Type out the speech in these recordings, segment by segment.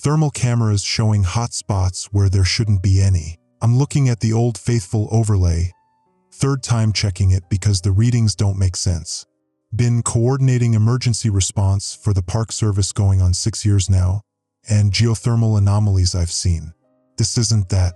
thermal cameras showing hot spots where there shouldn't be any. I'm looking at the Old Faithful overlay, third time checking it because the readings don't make sense. Been coordinating emergency response for the Park Service going on 6 years now, and geothermal anomalies I've seen. This isn't that.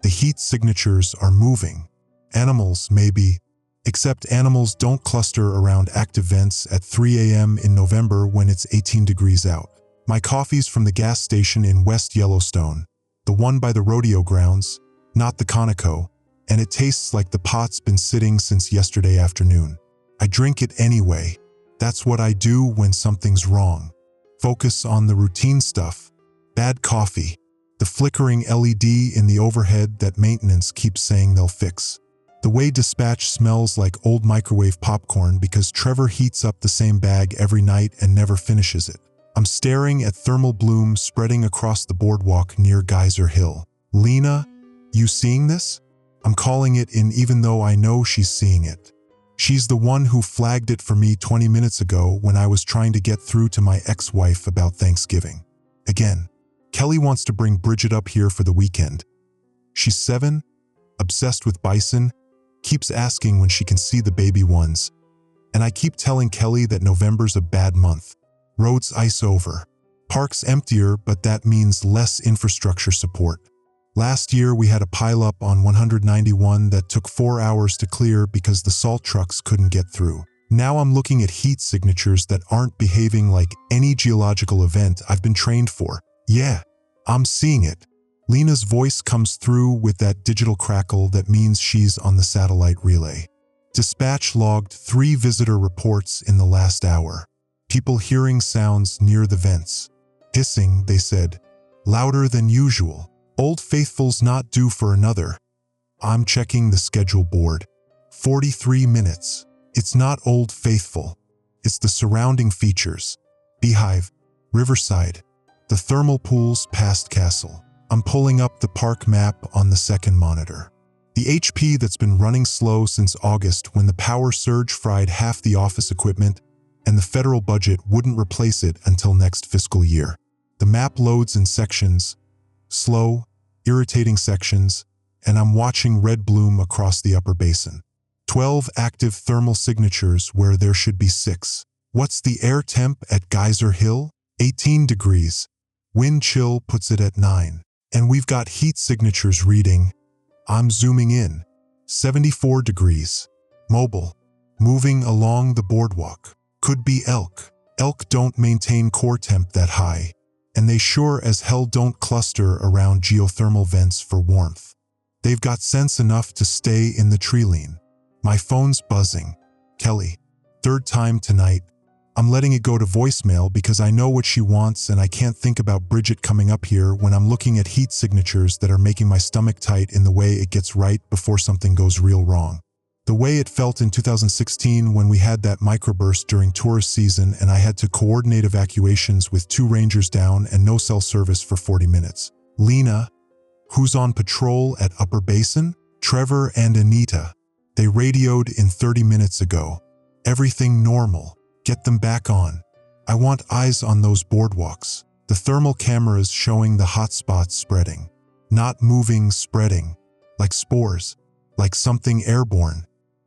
The heat signatures are moving. Animals, maybe. Except animals don't cluster around active vents at 3 a.m. in November when it's 18 degrees out. My coffee's from the gas station in West Yellowstone, the one by the rodeo grounds, not the Conoco, and it tastes like the pot's been sitting since yesterday afternoon. I drink it anyway. That's what I do when something's wrong. Focus on the routine stuff. Bad coffee. The flickering LED in the overhead that maintenance keeps saying they'll fix. The way dispatch smells like old microwave popcorn because Trevor heats up the same bag every night and never finishes it. I'm staring at thermal bloom spreading across the boardwalk near Geyser Hill. Lena, you seeing this? I'm calling it in even though I know she's seeing it. She's the one who flagged it for me 20 minutes ago when I was trying to get through to my ex-wife about Thanksgiving. Again, Kelly wants to bring Bridget up here for the weekend. She's 7, obsessed with bison, keeps asking when she can see the baby ones. And I keep telling Kelly that November's a bad month. Roads ice over. Parks emptier, but that means less infrastructure support. Last year we had a pileup on 191 that took 4 hours to clear because the salt trucks couldn't get through. Now I'm looking at heat signatures that aren't behaving like any geological event I've been trained for. Yeah, I'm seeing it. Lena's voice comes through with that digital crackle that means she's on the satellite relay. Dispatch logged 3 visitor reports in the last hour. People hearing sounds near the vents. Hissing, they said. Louder than usual. Old Faithful's not due for another. I'm checking the schedule board. 43 minutes. It's not Old Faithful. It's the surrounding features. Beehive, Riverside, the thermal pools past Castle. I'm pulling up the park map on the second monitor. The HP that's been running slow since August when the power surge fried half the office equipment and the federal budget wouldn't replace it until next fiscal year. The map loads in sections, slow, irritating sections, and I'm watching red bloom across the upper basin. 12 active thermal signatures where there should be 6. What's the air temp at Geyser Hill? 18 degrees. Wind chill puts it at 9. And we've got heat signatures reading, I'm zooming in, 74 degrees. Mobile, moving along the boardwalk. Could be elk. Elk don't maintain core temp that high, and they sure as hell don't cluster around geothermal vents for warmth. They've got sense enough to stay in the tree line. My phone's buzzing. Kelly, 3rd time tonight. I'm letting it go to voicemail because I know what she wants and I can't think about Bridget coming up here when I'm looking at heat signatures that are making my stomach tight in the way it gets right before something goes real wrong. The way it felt in 2016 when we had that microburst during tourist season and I had to coordinate evacuations with 2 rangers down and no cell service for 40 minutes. Lena, who's on patrol at Upper Basin? Trevor and Anita. They radioed in 30 minutes ago. Everything normal. Get them back on. I want eyes on those boardwalks. The thermal cameras showing the hot spots spreading. Not moving, spreading. Like spores. Like something airborne.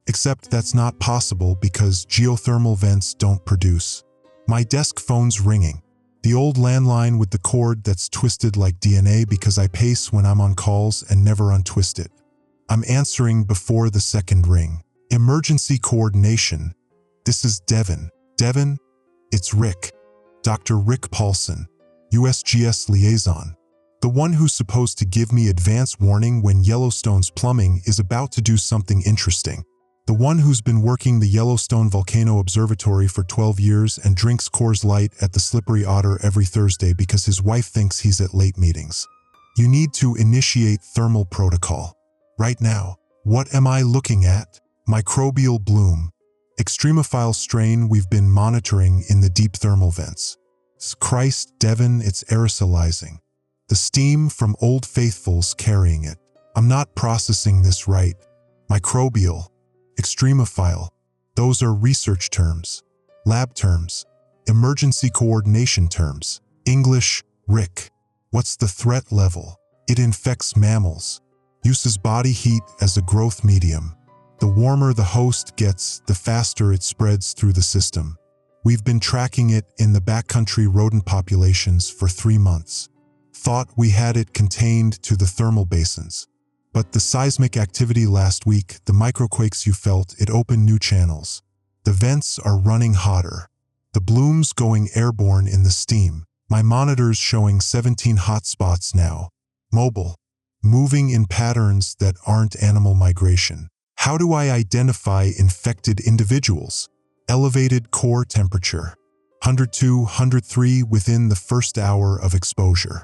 Except that's not possible because geothermal vents don't produce. My desk phone's ringing. The old landline with the cord that's twisted like DNA because I pace when I'm on calls and never untwist it. I'm answering before the second ring. Emergency coordination. This is Devin. Devin, it's Rick. Dr. Rick Paulson, USGS liaison. The one who's supposed to give me advance warning when Yellowstone's plumbing is about to do something interesting. The one who's been working the Yellowstone Volcano Observatory for 12 years and drinks Coors Light at the Slippery Otter every Thursday because his wife thinks he's at late meetings. You need to initiate thermal protocol. Right now. What am I looking at? Microbial bloom. Extremophile strain we've been monitoring in the deep thermal vents. Christ, Devin, it's aerosolizing. The steam from Old Faithful's carrying it. I'm not processing this right. Microbial, extremophile, those are research terms, lab terms, emergency coordination terms. English, Rick. What's the threat level? It infects mammals. Uses body heat as a growth medium. The warmer the host gets, the faster it spreads through the system. We've been tracking it in the backcountry rodent populations for 3 months. Thought we had it contained to the thermal basins. But the seismic activity last week, the microquakes you felt, it opened new channels. The vents are running hotter. The blooms going airborne in the steam. My monitor's showing 17 hotspots now. Mobile. Moving in patterns that aren't animal migration. How do I identify infected individuals? Elevated core temperature. 102, 103 within the first hour of exposure.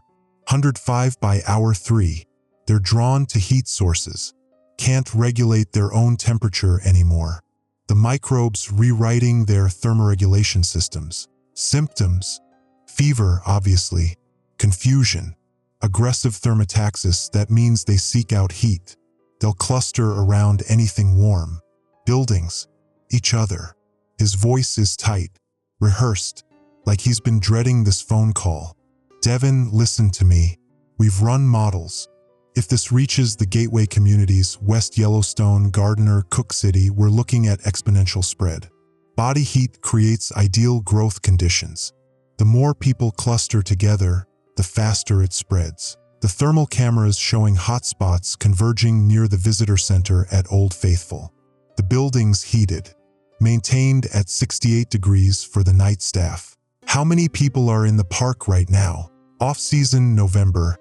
105 by hour 3. They're drawn to heat sources. Can't regulate their own temperature anymore. The microbes rewriting their thermoregulation systems. Symptoms. Fever, obviously. Confusion. Aggressive thermotaxis, that means they seek out heat. They'll cluster around anything warm. Buildings. Each other. His voice is tight, rehearsed, like he's been dreading this phone call. Devin, listen to me. We've run models. If this reaches the gateway communities, West Yellowstone, Gardiner, Cook City, we're looking at exponential spread. Body heat creates ideal growth conditions. The more people cluster together, the faster it spreads. The thermal cameras showing hotspots converging near the visitor center at Old Faithful. The building's heated, maintained at 68 degrees for the night staff. How many people are in the park right now? Off-season November.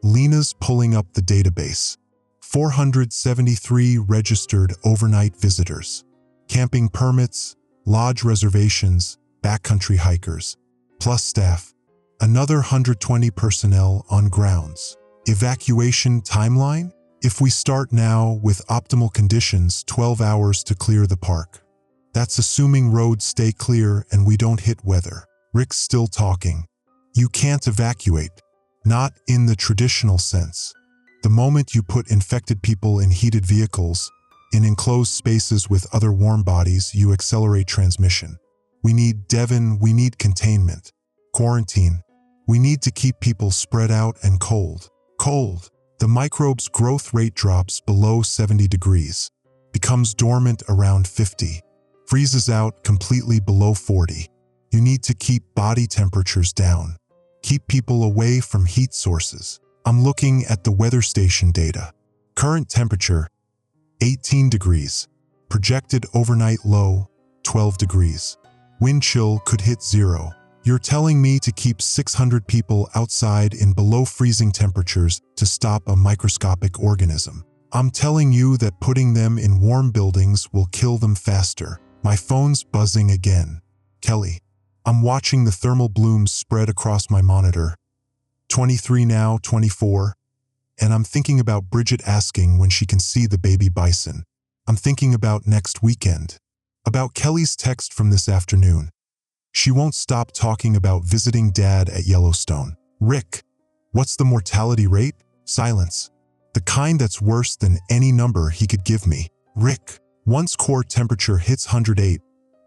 Lena's pulling up the database. 473 registered overnight visitors. Camping permits, lodge reservations, backcountry hikers. Plus staff. Another 120 personnel on grounds. Evacuation timeline? If we start now with optimal conditions, 12 hours to clear the park. That's assuming roads stay clear and we don't hit weather. Rick's still talking. You can't evacuate. Not in the traditional sense. The moment you put infected people in heated vehicles, in enclosed spaces with other warm bodies, you accelerate transmission. We need containment. Quarantine. We need to keep people spread out and cold. Cold. The microbe's growth rate drops below 70 degrees. Becomes dormant around 50. Freezes out completely below 40. You need to keep body temperatures down. Keep people away from heat sources. I'm looking at the weather station data. Current temperature, 18 degrees. Projected overnight low, 12 degrees. Wind chill could hit 0. You're telling me to keep 600 people outside in below freezing temperatures to stop a microscopic organism. I'm telling you that putting them in warm buildings will kill them faster. My phone's buzzing again. Kelly. I'm watching the thermal blooms spread across my monitor. 23 now, 24. And I'm thinking about Bridget asking when she can see the baby bison. I'm thinking about next weekend. About Kelly's text from this afternoon. She won't stop talking about visiting Dad at Yellowstone. Rick, what's the mortality rate? Silence. The kind that's worse than any number he could give me. Rick, once core temperature hits 108,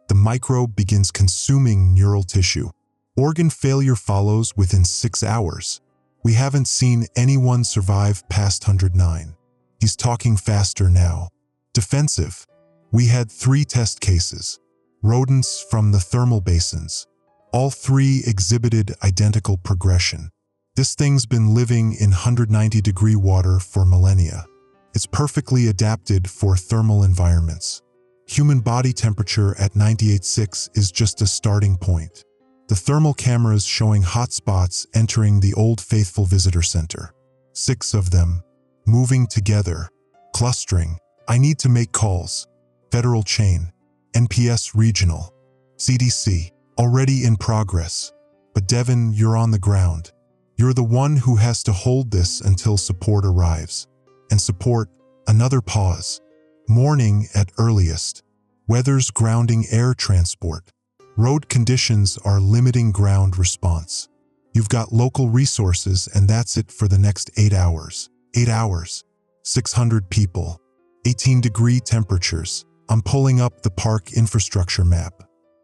the microbe begins consuming neural tissue. Organ failure follows within 6 hours. We haven't seen anyone survive past 109. He's talking faster now. Defensive. We had 3 test cases. Rodents from the thermal basins. All 3 exhibited identical progression. This thing's been living in 190-degree water for millennia. It's perfectly adapted for thermal environments. Human body temperature at 98.6 is just a starting point. The thermal cameras showing hotspots entering the Old Faithful Visitor Center. 6 of them, moving together, clustering. I need to make calls. Federal chain, NPS regional, CDC, already in progress. But Devin, you're on the ground. You're the one who has to hold this until support arrives. And support, another pause. Morning at earliest. Weather's grounding air transport. Road conditions are limiting ground response. You've got local resources and that's it for the next 8 hours. 8 hours. 600 people. 18-degree temperatures. I'm pulling up the park infrastructure map.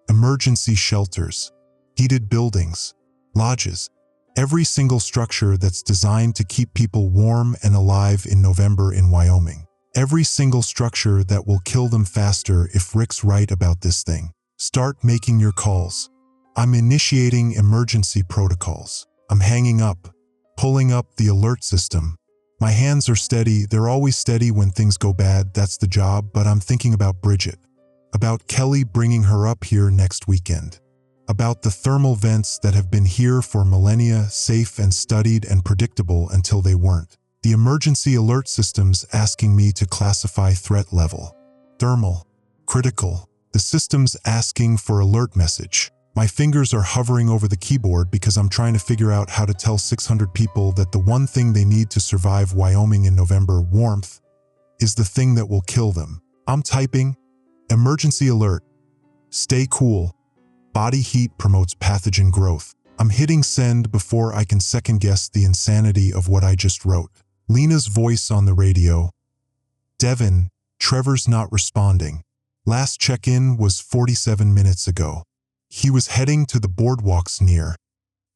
Emergency shelters. Heated buildings. Lodges. Every single structure that's designed to keep people warm and alive in November in Wyoming. Every single structure that will kill them faster if Rick's right about this thing. Start making your calls. I'm initiating emergency protocols. I'm hanging up, pulling up the alert system. My hands are steady. They're always steady when things go bad. That's the job, but I'm thinking about Bridget. About Kelly bringing her up here next weekend. About the thermal vents that have been here for millennia, safe and studied and predictable until they weren't. The emergency alert systems asking me to classify threat level. Thermal. Critical. The system's asking for alert message. My fingers are hovering over the keyboard because I'm trying to figure out how to tell 600 people that the one thing they need to survive Wyoming in November, warmth, is the thing that will kill them. I'm typing, emergency alert, stay cool, body heat promotes pathogen growth. I'm hitting send before I can second-guess the insanity of what I just wrote. Lena's voice on the radio. Devin, Trevor's not responding. Last check-in was 47 minutes ago. He was heading to the boardwalks near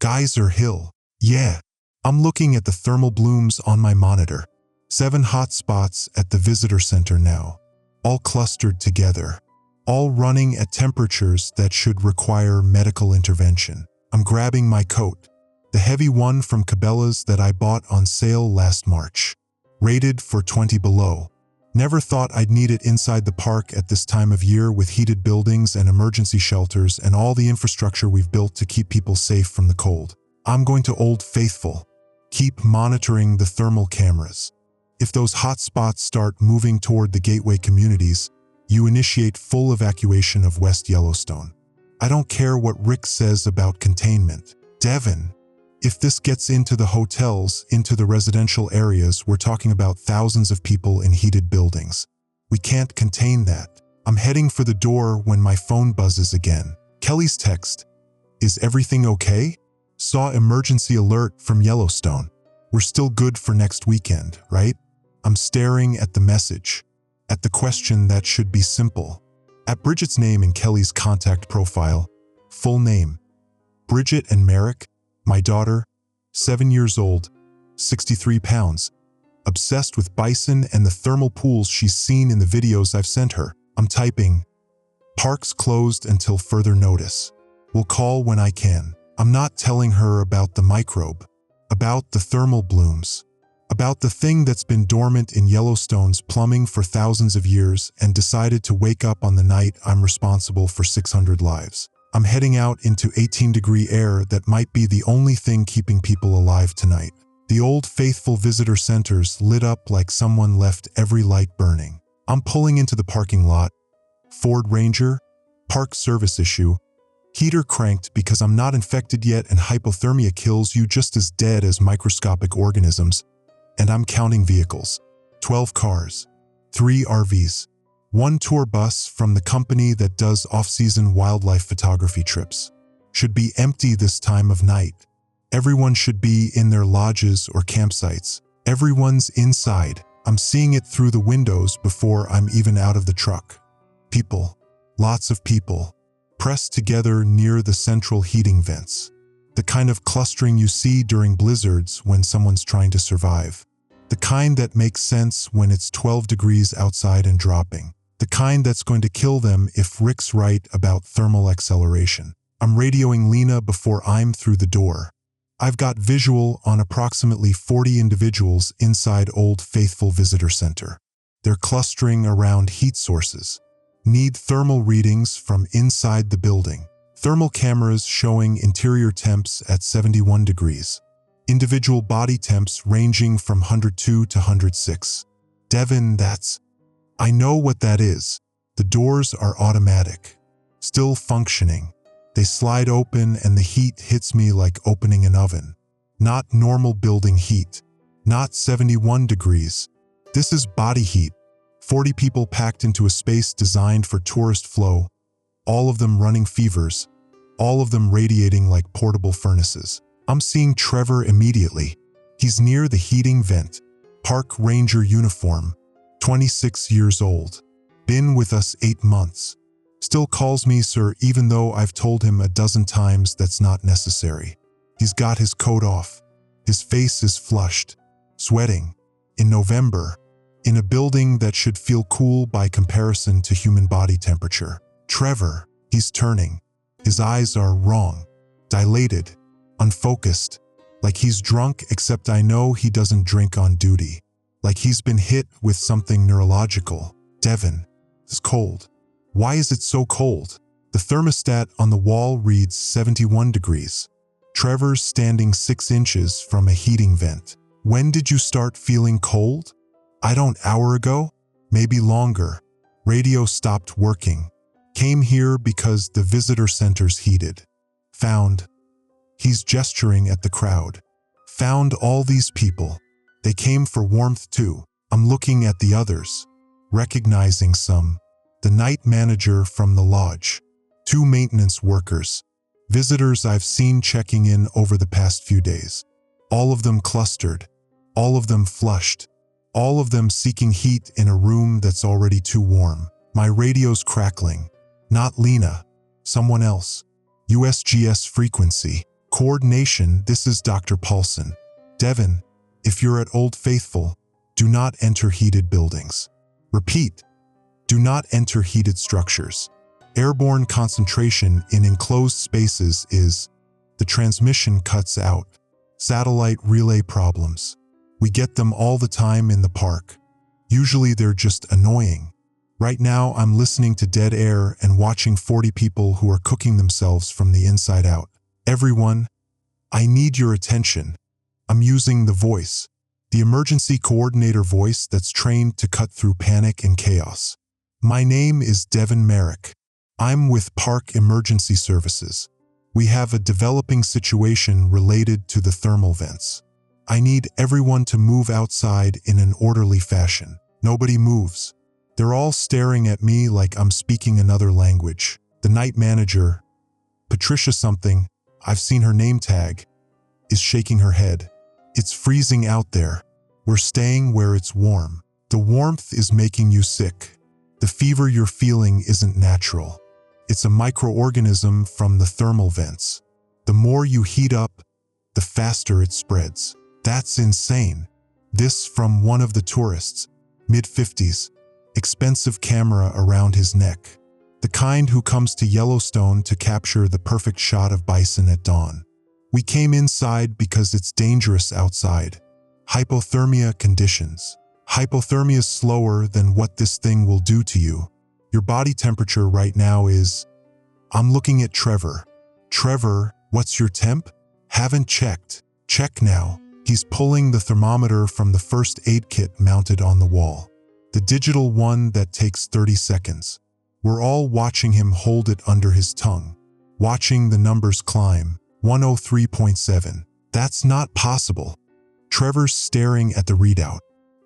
Geyser Hill. Yeah, I'm looking at the thermal blooms on my monitor. 7 hot spots at the visitor center now, all clustered together, all running at temperatures that should require medical intervention. I'm grabbing my coat, the heavy one from Cabela's that I bought on sale last March, rated for 20 below. Never thought I'd need it inside the park at this time of year with heated buildings and emergency shelters and all the infrastructure we've built to keep people safe from the cold. I'm going to Old Faithful. Keep monitoring the thermal cameras. If those hot spots start moving toward the gateway communities, you initiate full evacuation of West Yellowstone. I don't care what Rick says about containment. Devin, if this gets into the hotels, into the residential areas, we're talking about thousands of people in heated buildings. We can't contain that. I'm heading for the door when my phone buzzes again. Kelly's text, "Is everything okay? Saw emergency alert from Yellowstone. We're still good for next weekend, right?" I'm staring at the message, at the question that should be simple. At Bridget's name in Kelly's contact profile, full name, Bridget and Merrick, my daughter, 7 years old, 63 pounds, obsessed with bison and the thermal pools she's seen in the videos I've sent her. I'm typing, "Parks closed until further notice. Will call when I can." I'm not telling her about the microbe, about the thermal blooms, about the thing that's been dormant in Yellowstone's plumbing for thousands of years and decided to wake up on the night I'm responsible for 600 lives. I'm heading out into 18-degree air that might be the only thing keeping people alive tonight. The Old Faithful visitor centers lit up like someone left every light burning. I'm pulling into the parking lot. Ford Ranger, park service issue, heater cranked because I'm not infected yet and hypothermia kills you just as dead as microscopic organisms. And I'm counting vehicles. 12 cars, 3 RVs, 1 tour bus from the company that does off-season wildlife photography trips. Should be empty this time of night. Everyone should be in their lodges or campsites. Everyone's inside. I'm seeing it through the windows before I'm even out of the truck. People, lots of people, pressed together near the central heating vents. The kind of clustering you see during blizzards when someone's trying to survive. The kind that makes sense when it's 12 degrees outside and dropping. The kind that's going to kill them if Rick's right about thermal acceleration. I'm radioing Lena before I'm through the door. I've got visual on approximately 40 individuals inside Old Faithful Visitor Center. They're clustering around heat sources. Need thermal readings from inside the building. Thermal cameras showing interior temps at 71 degrees. Individual body temps ranging from 102 to 106. Devin, I know what that is. The doors are automatic. Still functioning. They slide open and the heat hits me like opening an oven. Not normal building heat. Not 71 degrees. This is body heat. 40 people packed into a space designed for tourist flow. All of them running fevers. All of them radiating like portable furnaces. I'm seeing Trevor immediately. He's near the heating vent. Park ranger uniform. 26 years old. Been with us 8 months. Still calls me sir even though I've told him a dozen times that's not necessary. He's got his coat off. His face is flushed, sweating. In November, in a building that should feel cool by comparison to human body temperature. Trevor, he's turning. His eyes are wrong, dilated, unfocused, like he's drunk, except I know he doesn't drink on duty. Like he's been hit with something neurological. Devin, it's cold. Why is it so cold? The thermostat on the wall reads 71 degrees. Trevor's standing 6 inches from a heating vent. When did you start feeling cold? I don't, hour ago? Maybe longer. Radio stopped working. Came here because the visitor center's heated. Found. He's gesturing at the crowd. Found all these people. They came for warmth too. I'm looking at the others. Recognizing some. The night manager from the lodge. 2 maintenance workers. Visitors I've seen checking in over the past few days. All of them clustered. All of them flushed. All of them seeking heat in a room that's already too warm. My radio's crackling. Not Lena. Someone else. USGS frequency. Coordination, this is Dr. Paulson. Devin, if you're at Old Faithful, do not enter heated buildings. Repeat, do not enter heated structures. Airborne concentration in enclosed spaces is, the transmission cuts out. Satellite relay problems. We get them all the time in the park. Usually they're just annoying. Right now I'm listening to dead air and watching 40 people who are cooking themselves from the inside out. Everyone, I need your attention. I'm using the voice. The emergency coordinator voice that's trained to cut through panic and chaos. My name is Devin Merrick. I'm with Park Emergency Services. We have a developing situation related to the thermal vents. I need everyone to move outside in an orderly fashion. Nobody moves. They're all staring at me like I'm speaking another language. The night manager, Patricia something, I've seen her name tag, is shaking her head. It's freezing out there. We're staying where it's warm. The warmth is making you sick. The fever you're feeling isn't natural. It's a microorganism from the thermal vents. The more you heat up, the faster it spreads. That's insane. This from one of the tourists, mid-50s, expensive camera around his neck. The kind who comes to Yellowstone to capture the perfect shot of bison at dawn. We came inside because it's dangerous outside. Hypothermia conditions. Hypothermia is slower than what this thing will do to you. Your body temperature right now is... I'm looking at Trevor. Trevor, what's your temp? Haven't checked. Check now. He's pulling the thermometer from the first aid kit mounted on the wall. The digital one that takes 30 seconds. We're all watching him hold it under his tongue. Watching the numbers climb. 103.7. That's not possible. Trevor's staring at the readout.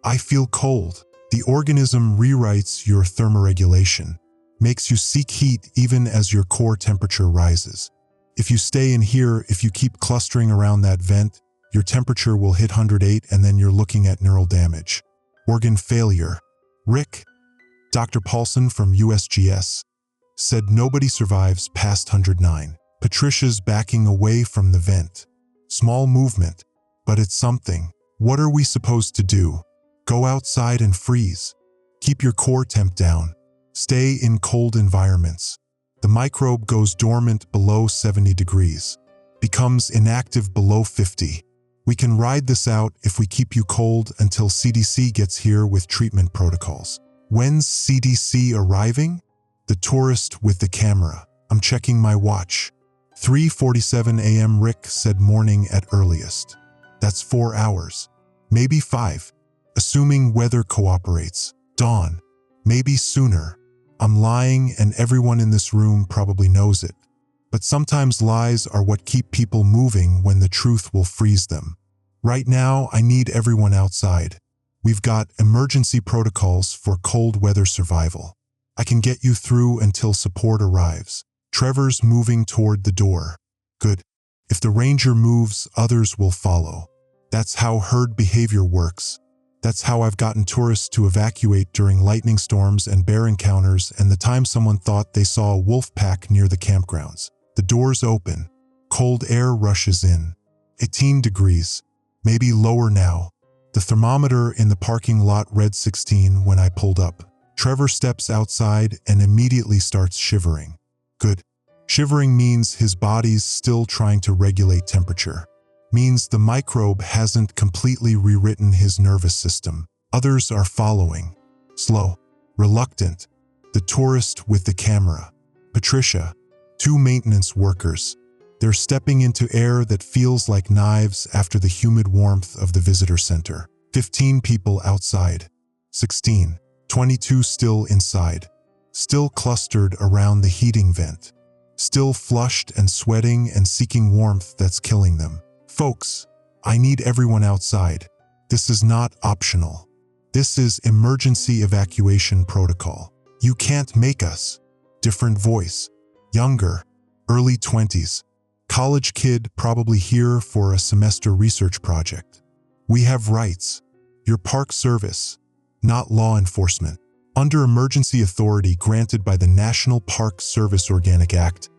I feel cold. The organism rewrites your thermoregulation, makes you seek heat even as your core temperature rises. If you stay in here, if you keep clustering around that vent, your temperature will hit 108 and then you're looking at neural damage. Organ failure. Rick, Dr. Paulson from USGS, said nobody survives past 109. Patricia's backing away from the vent. Small movement, but it's something. What are we supposed to do? Go outside and freeze. Keep your core temp down. Stay in cold environments. The microbe goes dormant below 70 degrees. Becomes inactive below 50. We can ride this out if we keep you cold until CDC gets here with treatment protocols. When's CDC arriving? The tourist with the camera. I'm checking my watch. 3:47 a.m. Rick said morning at earliest. That's 4 hours. Maybe 5. Assuming weather cooperates. Dawn. Maybe sooner. I'm lying and everyone in this room probably knows it. But sometimes lies are what keep people moving when the truth will freeze them. Right now, I need everyone outside. We've got emergency protocols for cold weather survival. I can get you through until support arrives. Trevor's moving toward the door. Good. If the ranger moves, others will follow. That's how herd behavior works. That's how I've gotten tourists to evacuate during lightning storms and bear encounters and the time someone thought they saw a wolf pack near the campgrounds. The doors open. Cold air rushes in. 18 degrees, maybe lower now. The thermometer in the parking lot read 16 when I pulled up. Trevor steps outside and immediately starts shivering. Good. Shivering means his body's still trying to regulate temperature. Means the microbe hasn't completely rewritten his nervous system. Others are following. Slow. Reluctant. The tourist with the camera. Patricia. 2 maintenance workers. They're stepping into air that feels like knives after the humid warmth of the visitor center. 15 people outside. 16. 22 still inside. Still clustered around the heating vent. Still flushed and sweating and seeking warmth that's killing them. Folks, I need everyone outside. This is not optional. This is emergency evacuation protocol. You can't make us. Different voice. Younger. Early 20s. College kid probably here for a semester research project. We have rights. Your park service, not law enforcement. Under emergency authority granted by the National Park Service Organic Act,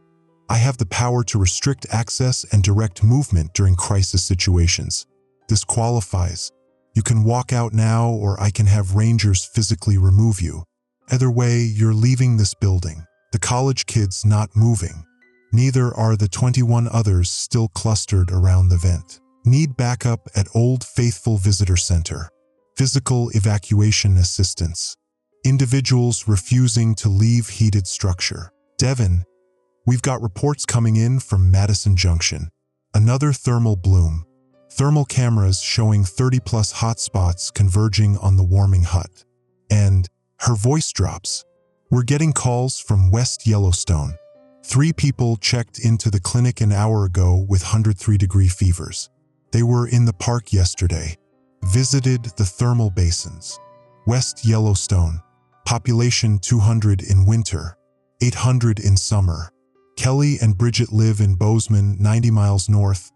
I have the power to restrict access and direct movement during crisis situations. This qualifies. You can walk out now or I can have rangers physically remove you. Either way, you're leaving this building. The college kid's not moving. Neither are the 21 others still clustered around the vent. Need backup at Old Faithful Visitor Center. Physical evacuation assistance. Individuals refusing to leave heated structure. Devin, we've got reports coming in from Madison Junction. Another thermal bloom. Thermal cameras showing 30+ hotspots converging on the warming hut. And her voice drops. We're getting calls from West Yellowstone. 3 people checked into the clinic an hour ago with 103-degree fevers. They were in the park yesterday. Visited the thermal basins. West Yellowstone. Population 200 in winter, 800 in summer. Kelly and Bridget live in Bozeman, 90 miles north,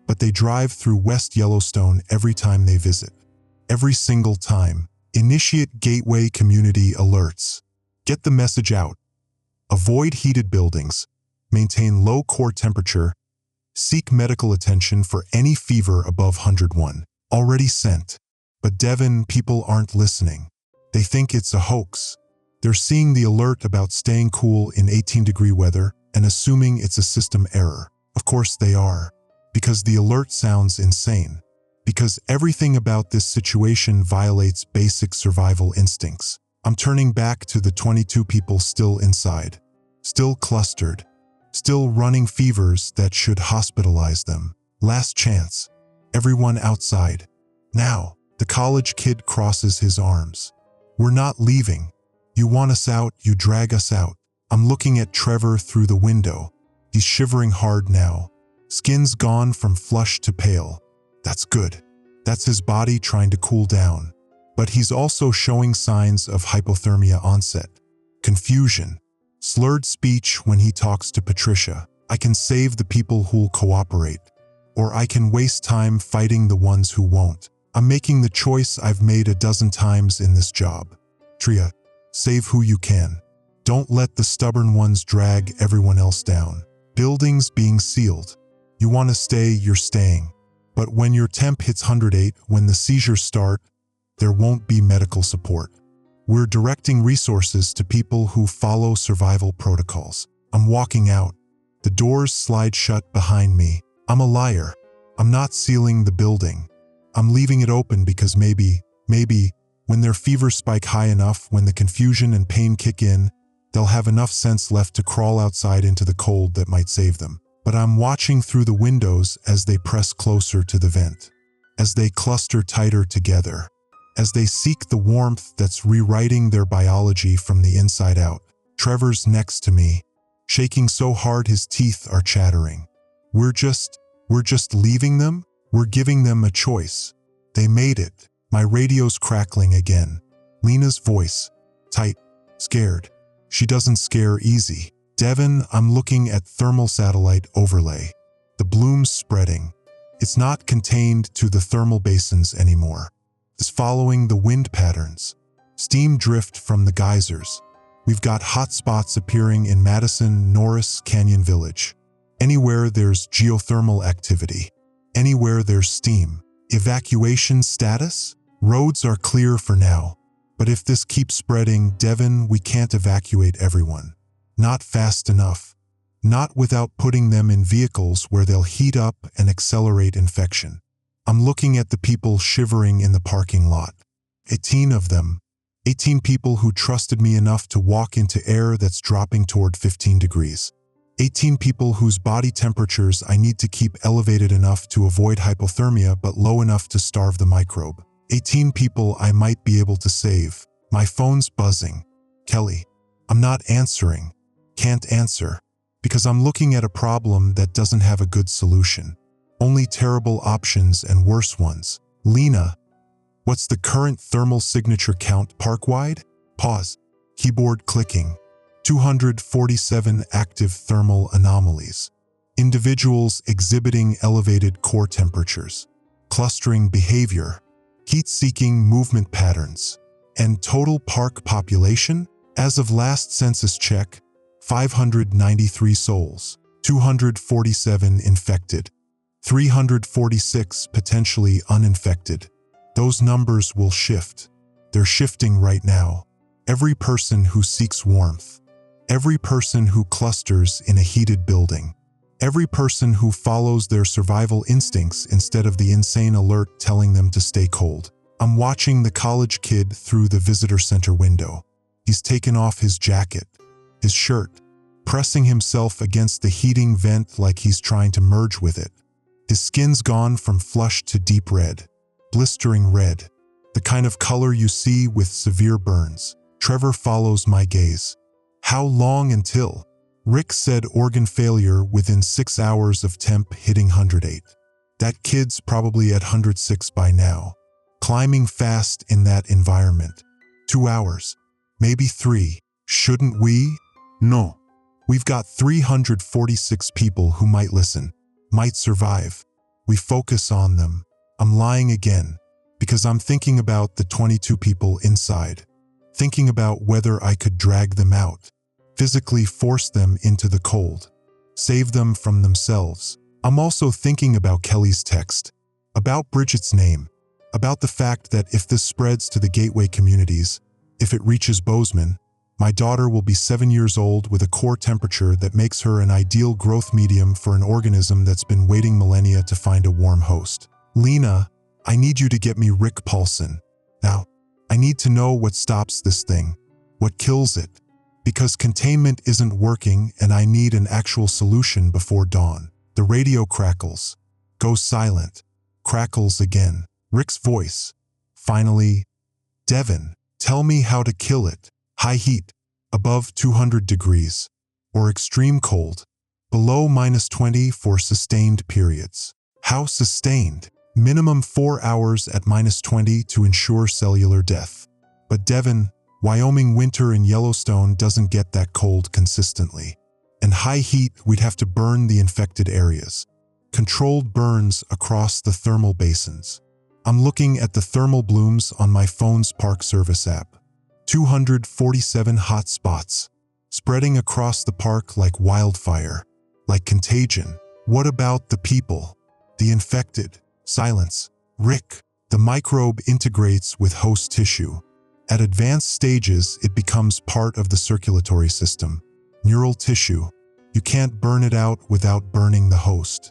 but they drive through West Yellowstone every time they visit. Every single time. Initiate gateway community alerts. Get the message out. Avoid heated buildings. Maintain low core temperature. Seek medical attention for any fever above 101. Already sent. But Devin, people aren't listening. They think it's a hoax. They're seeing the alert about staying cool in 18-degree weather and assuming it's a system error. Of course they are. Because the alert sounds insane. Because everything about this situation violates basic survival instincts. I'm turning back to the 22 people still inside. Still clustered. Still running fevers that should hospitalize them. Last chance. Everyone outside. Now, the college kid crosses his arms. We're not leaving. You want us out, you drag us out. I'm looking at Trevor through the window. He's shivering hard now. Skin's gone from flush to pale. That's good. That's his body trying to cool down. But he's also showing signs of hypothermia onset. Confusion. Slurred speech when he talks to Patricia. I can save the people who'll cooperate. Or I can waste time fighting the ones who won't. I'm making the choice I've made a dozen times in this job. Tria, save who you can. Don't let the stubborn ones drag everyone else down. Buildings being sealed. You want to stay, you're staying. But when your temp hits 108, when the seizures start, there won't be medical support. We're directing resources to people who follow survival protocols. I'm walking out. The doors slide shut behind me. I'm a liar. I'm not sealing the building. I'm leaving it open because maybe, when their fevers spike high enough, when the confusion and pain kick in, they'll have enough sense left to crawl outside into the cold that might save them. But I'm watching through the windows as they press closer to the vent, as they cluster tighter together, as they seek the warmth that's rewriting their biology from the inside out. Trevor's next to me, shaking so hard his teeth are chattering. We're just leaving them? We're giving them a choice. They made it. My radio's crackling again. Lena's voice. Tight. Scared. She doesn't scare easy. Devin, I'm looking at thermal satellite overlay. The bloom's spreading. It's not contained to the thermal basins anymore. It's following the wind patterns. Steam drift from the geysers. We've got hot spots appearing in Madison, Norris, Canyon Village. Anywhere there's geothermal activity. Anywhere there's steam. Evacuation status? Roads are clear for now. But if this keeps spreading, Devin, we can't evacuate everyone. Not fast enough. Not without putting them in vehicles where they'll heat up and accelerate infection. I'm looking at the people shivering in the parking lot. 18 of them. 18 people who trusted me enough to walk into air that's dropping toward 15 degrees. 18 people whose body temperatures I need to keep elevated enough to avoid hypothermia but low enough to starve the microbe. 18 people I might be able to save. My phone's buzzing. Kelly. I'm not answering. Can't answer. Because I'm looking at a problem that doesn't have a good solution. Only terrible options and worse ones. Lena. What's the current thermal signature count park-wide? Pause. Keyboard clicking. 247 active thermal anomalies. Individuals exhibiting elevated core temperatures. Clustering behavior. Heat-seeking movement patterns. And total park population? As of last census check, 593 souls. 247 infected. 346 potentially uninfected. Those numbers will shift. They're shifting right now. Every person who seeks warmth. Every person who clusters in a heated building. Every person who follows their survival instincts instead of the insane alert telling them to stay cold. I'm watching the college kid through the visitor center window. He's taken off his jacket, his shirt, pressing himself against the heating vent like he's trying to merge with it. His skin's gone from flush to deep red. Blistering red, the kind of color you see with severe burns. Trevor follows my gaze. How long until? Rick said organ failure within 6 hours of temp hitting 108. That kid's probably at 106 by now. Climbing fast in that environment. 2 hours, maybe 3. Shouldn't we? No. We've got 346 people who might listen, might survive. We focus on them. I'm lying again, because I'm thinking about the 22 people inside, thinking about whether I could drag them out, physically force them into the cold, save them from themselves. I'm also thinking about Kelly's text, about Bridget's name, about the fact that if this spreads to the gateway communities, if it reaches Bozeman, my daughter will be 7 years old with a core temperature that makes her an ideal growth medium for an organism that's been waiting millennia to find a warm host. Lena, I need you to get me Rick Paulson. Now, I need to know what stops this thing, what kills it, because containment isn't working and I need an actual solution before dawn. The radio crackles, goes silent, crackles again. Rick's voice. Finally, Devin, tell me how to kill it. High heat, above 200 degrees, or extreme cold, below -20 for sustained periods. How sustained? Minimum 4 hours at -20 to ensure cellular death. But Devin, Wyoming winter in Yellowstone doesn't get that cold consistently. And high heat, we'd have to burn the infected areas. Controlled burns across the thermal basins. I'm looking at the thermal blooms on my phone's Park Service app. 247 hot spots, spreading across the park like wildfire, like contagion. What about the people? The infected? Silence. Rick, the microbe integrates with host tissue. At advanced stages, it becomes part of the circulatory system. Neural tissue. You can't burn it out without burning the host.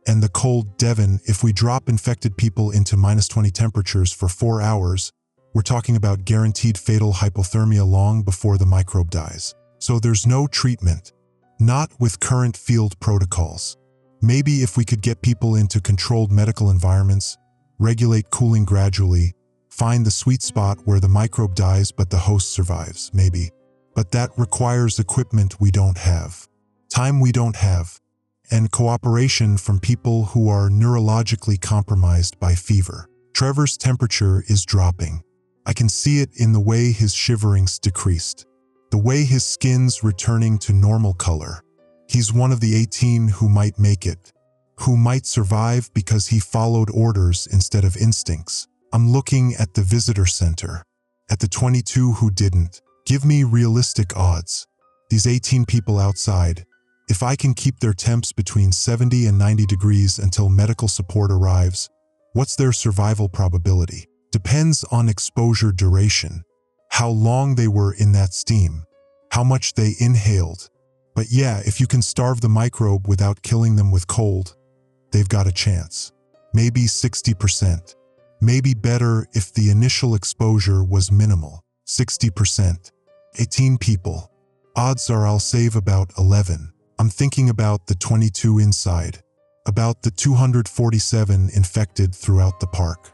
And the cold, Devin, if we drop infected people into -20 temperatures for 4 hours, we're talking about guaranteed fatal hypothermia long before the microbe dies. So there's no treatment, not with current field protocols. Maybe if we could get people into controlled medical environments, regulate cooling gradually, find the sweet spot where the microbe dies but the host survives, maybe. But that requires equipment we don't have, time we don't have, and cooperation from people who are neurologically compromised by fever. Trevor's temperature is dropping. I can see it in the way his shiverings decreased, the way his skin's returning to normal color. He's one of the 18 who might make it, who might survive because he followed orders instead of instincts. I'm looking at the visitor center, at the 22 who didn't. Give me realistic odds. These 18 people outside, If I can keep their temps between 70 and 90 degrees until medical support arrives, what's their survival probability? Depends on exposure duration, how long they were in that steam, how much they inhaled. But yeah, if you can starve the microbe without killing them with cold, they've got a chance. Maybe 60%. Maybe better if the initial exposure was minimal. 60%. 18 people. Odds are I'll save about 11. I'm thinking about the 22 inside, about the 247 infected throughout the park,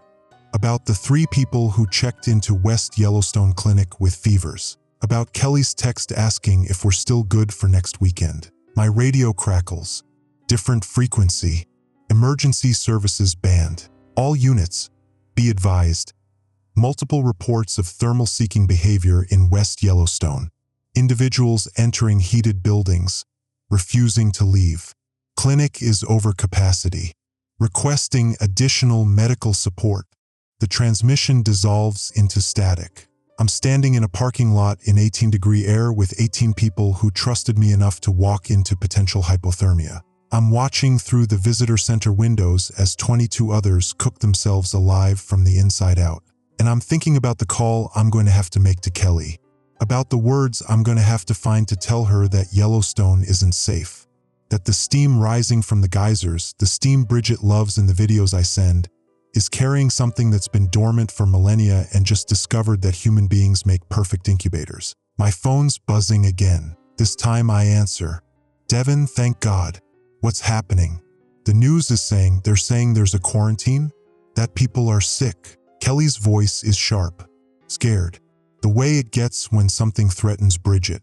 about the 3 people who checked into West Yellowstone Clinic with fevers, about Kelly's text asking if we're still good for next weekend. My radio crackles. Different frequency. Emergency services banned. All units, be advised. Multiple reports of thermal-seeking behavior in West Yellowstone. Individuals entering heated buildings, refusing to leave. Clinic is over capacity. Requesting additional medical support. The transmission dissolves into static. I'm standing in a parking lot in 18-degree air with 18 people who trusted me enough to walk into potential hypothermia. I'm watching through the visitor center windows as 22 others cook themselves alive from the inside out. And I'm thinking about the call I'm going to have to make to Kelly, about the words I'm going to have to find to tell her that Yellowstone isn't safe, that the steam rising from the geysers, the steam Bridget loves in the videos I send, is carrying something that's been dormant for millennia and just discovered that human beings make perfect incubators. My phone's buzzing again. This time I answer. Devin, thank God. What's happening? The news is saying there's a quarantine? That people are sick. Kelly's voice is sharp, scared. The way it gets when something threatens Bridget.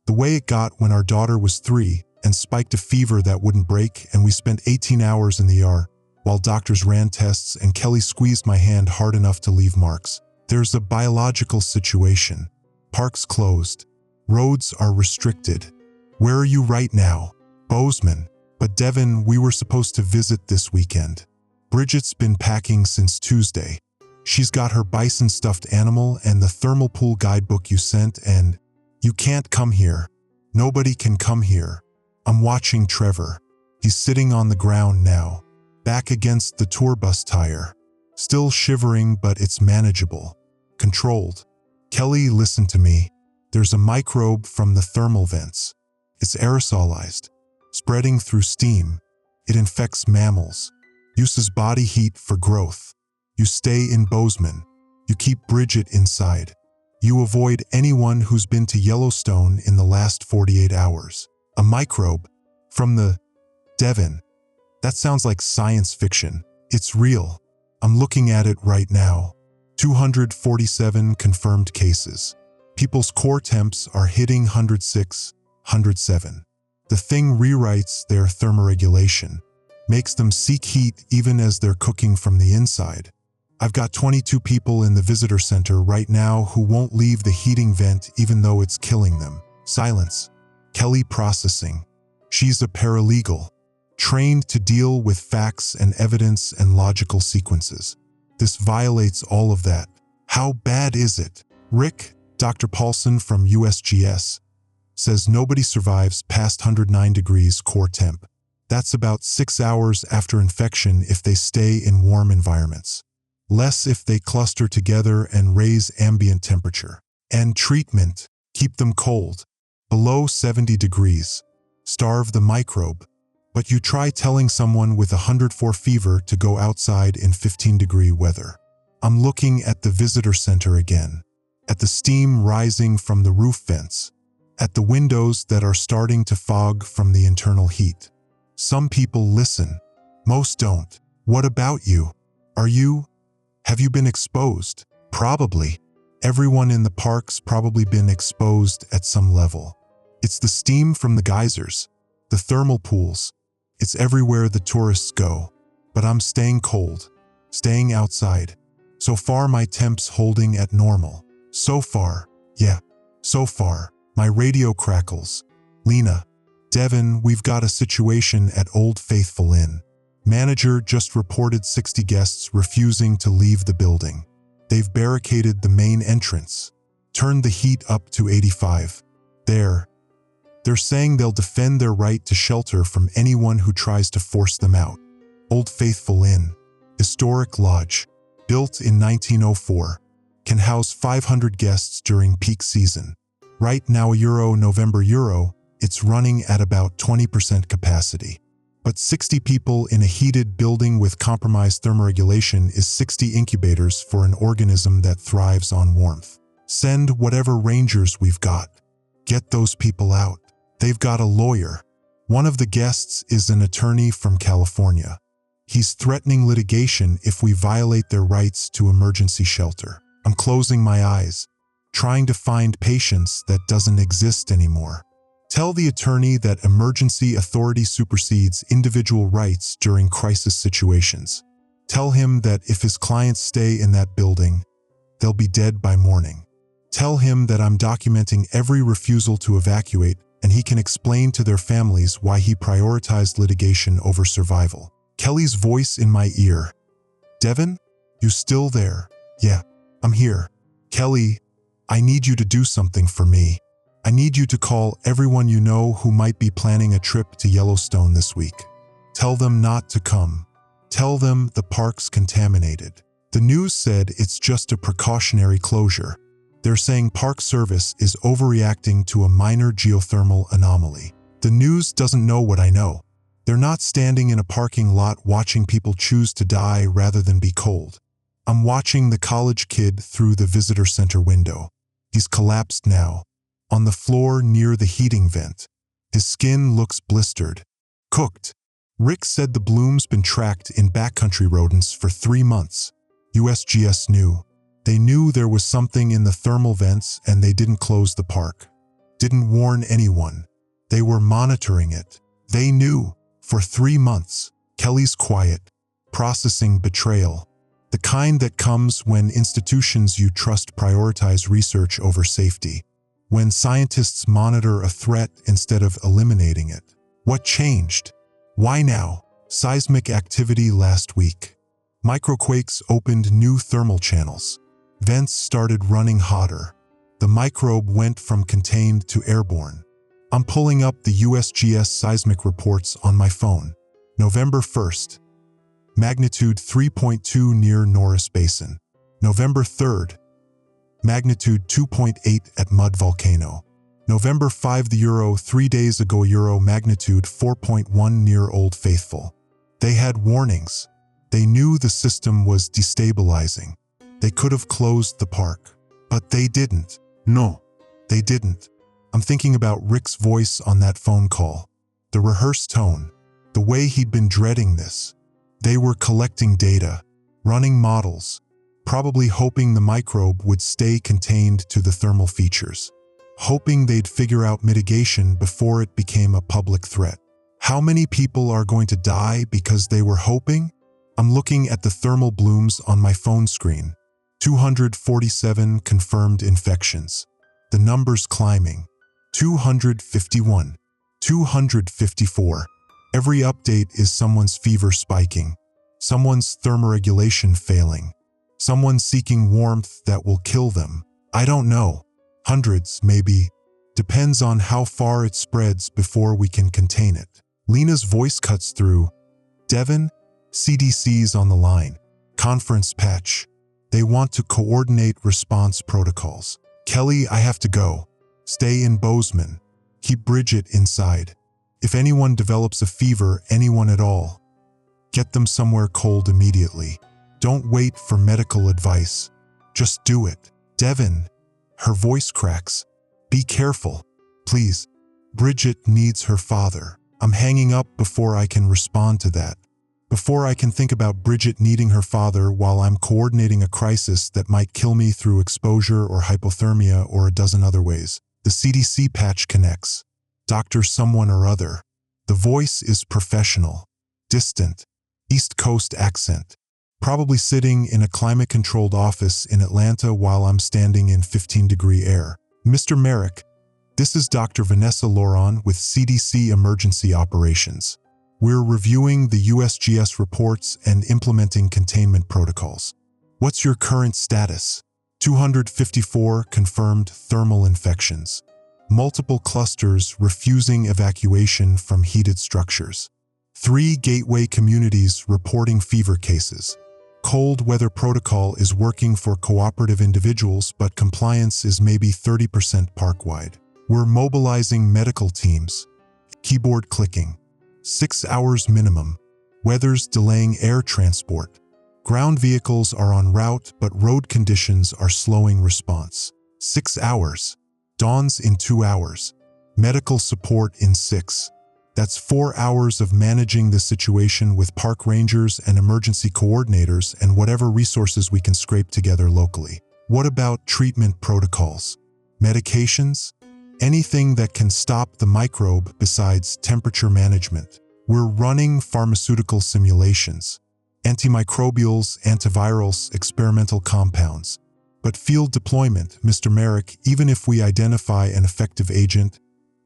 The way it got when our daughter was 3 and spiked a fever that wouldn't break, and we spent 18 hours in the ER while doctors ran tests and Kelly squeezed my hand hard enough to leave marks. There's a biological situation. Parks closed. Roads are restricted. Where are you right now? Bozeman. But Devin, we were supposed to visit this weekend. Bridget's been packing since Tuesday. She's got her bison stuffed animal and the thermal pool guidebook you sent, and you can't come here. Nobody can come here. I'm watching Trevor. He's sitting on the ground now, back against the tour bus tire. Still shivering, but it's manageable. Controlled. Kelly, listen to me. There's a microbe from the thermal vents. It's aerosolized, spreading through steam. It infects mammals, uses body heat for growth. You stay in Bozeman. You keep Bridget inside. You avoid anyone who's been to Yellowstone in the last 48 hours. A microbe from the Devin. That sounds like science fiction. It's real. I'm looking at it right now. 247 confirmed cases. People's core temps are hitting 106, 107. The thing rewrites their thermoregulation, makes them seek heat even as they're cooking from the inside. I've got 22 people in the visitor center right now who won't leave the heating vent even though it's killing them. Silence. Kelly processing. She's a paralegal, trained to deal with facts and evidence and logical sequences. This violates all of that. How bad is it? Rick, Dr. Paulson from USGS, says nobody survives past 109 degrees core temp. That's about 6 hours after infection if they stay in warm environments. Less if they cluster together and raise ambient temperature. And treatment, keep them cold, below 70 degrees. Starve the microbe. But you try telling someone with 104 fever to go outside in 15-degree weather. I'm looking at the visitor center again, at the steam rising from the roof vents, at the windows that are starting to fog from the internal heat. Some people listen. Most don't. What about you? Have you been exposed? Probably. Everyone in the park's probably been exposed at some level. It's the steam from the geysers, the thermal pools. It's everywhere the tourists go. But I'm staying cold, staying outside. So far my temp's holding at normal. So far, yeah, so far. My radio crackles. Lena, Devin, we've got a situation at Old Faithful Inn. Manager just reported 60 guests refusing to leave the building. They've barricaded the main entrance, turned the heat up to 85. They're They're saying they'll defend their right to shelter from anyone who tries to force them out. Old Faithful Inn, historic lodge, built in 1904, can house 500 guests during peak season. Right now, November, it's running at about 20% capacity. But 60 people in a heated building with compromised thermoregulation is 60 incubators for an organism that thrives on warmth. Send whatever rangers we've got. Get those people out. They've got a lawyer. One of the guests is an attorney from California. He's threatening litigation if we violate their rights to emergency shelter. I'm closing my eyes, trying to find patience that doesn't exist anymore. Tell the attorney that emergency authority supersedes individual rights during crisis situations. Tell him that if his clients stay in that building, they'll be dead by morning. Tell him that I'm documenting every refusal to evacuate, and he can explain to their families why he prioritized litigation over survival. Kelly's voice in my ear. Devin, you still there? Yeah, I'm here. Kelly, I need you to do something for me. I need you to call everyone you know who might be planning a trip to Yellowstone this week. Tell them not to come. Tell them the park's contaminated. The news said it's just a precautionary closure. They're saying Park Service is overreacting to a minor geothermal anomaly. The news doesn't know what I know. They're not standing in a parking lot watching people choose to die rather than be cold. I'm watching the college kid through the visitor center window. He's collapsed now, on the floor near the heating vent. His skin looks blistered, cooked. Rick said the bloom's been tracked in backcountry rodents for 3 months. USGS knew. They knew there was something in the thermal vents and they didn't close the park. Didn't warn anyone. They were monitoring it. They knew. For 3 months. Kelly's quiet, processing betrayal. The kind that comes when institutions you trust prioritize research over safety. When scientists monitor a threat instead of eliminating it. What changed? Why now? Seismic activity last week. Microquakes opened new thermal channels. Vents started running hotter. The microbe went from contained to airborne. I'm pulling up the USGS seismic reports on my phone. November 1st. Magnitude 3.2 near Norris Basin. November 3rd. Magnitude 2.8 at Mud Volcano. November 5 3 days ago magnitude 4.1 near Old Faithful. They had warnings. They knew the system was destabilizing. They could have closed the park. But they didn't. No, they didn't. I'm thinking about Rick's voice on that phone call. The rehearsed tone. The way he'd been dreading this. They were collecting data, running models, probably hoping the microbe would stay contained to the thermal features. Hoping they'd figure out mitigation before it became a public threat. How many people are going to die because they were hoping? I'm looking at the thermal blooms on my phone screen. 247 confirmed infections. The numbers climbing. 251. 254. Every update is someone's fever spiking. Someone's thermoregulation failing. Someone seeking warmth that will kill them. I don't know. Hundreds, maybe. Depends on how far it spreads before we can contain it. Lena's voice cuts through. Devin, CDC's on the line. Conference patch. They want to coordinate response protocols. Kelly, I have to go. Stay in Bozeman. Keep Bridget inside. If anyone develops a fever, anyone at all, get them somewhere cold immediately. Don't wait for medical advice. Just do it. Devin, her voice cracks. Be careful, please. Bridget needs her father. I'm hanging up before I can respond to that. Before I can think about Bridget needing her father while I'm coordinating a crisis that might kill me through exposure or hypothermia or a dozen other ways. The CDC patch connects. Doctor someone or other. The voice is professional, distant, East Coast accent. Probably sitting in a climate-controlled office in Atlanta while I'm standing in 15-degree air. Mr. Merrick, this is Dr. Vanessa Loron with CDC Emergency Operations. We're reviewing the USGS reports and implementing containment protocols. What's your current status? 254 confirmed thermal infections. multiple clusters refusing evacuation from heated structures. 3 gateway communities reporting fever cases. Cold weather protocol is working for cooperative individuals, but compliance is maybe 30% park-wide. We're mobilizing medical teams. Keyboard clicking. 6 hours minimum. Weather's delaying air transport. Ground vehicles are en route, but road conditions are slowing response. 6 hours. Dawns in 2 hours. Medical support in 6. That's 4 hours of managing the situation with park rangers and emergency coordinators and whatever resources we can scrape together locally. What about treatment protocols? Medications? Anything that can stop the microbe besides temperature management. We're running pharmaceutical simulations. Antimicrobials, antivirals, experimental compounds. But field deployment, Mr. Merrick, even if we identify an effective agent,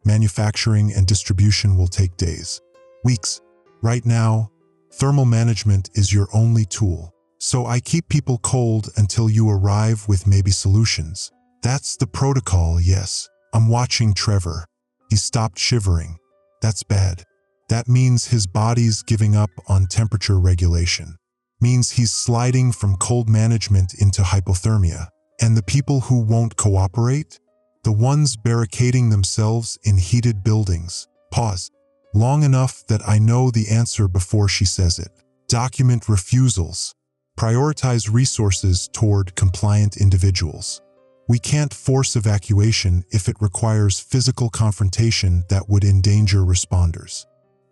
manufacturing and distribution will take days, weeks. Right now, thermal management is your only tool. So I keep people cold until you arrive with maybe solutions. That's the protocol, yes. I'm watching Trevor. He stopped shivering. That's bad. That means his body's giving up on temperature regulation. Means he's sliding from cold management into hypothermia. And the people who won't cooperate? The ones barricading themselves in heated buildings. Pause. Long enough that I know the answer before she says it. Document refusals. Prioritize resources toward compliant individuals. We can't force evacuation if it requires physical confrontation that would endanger responders.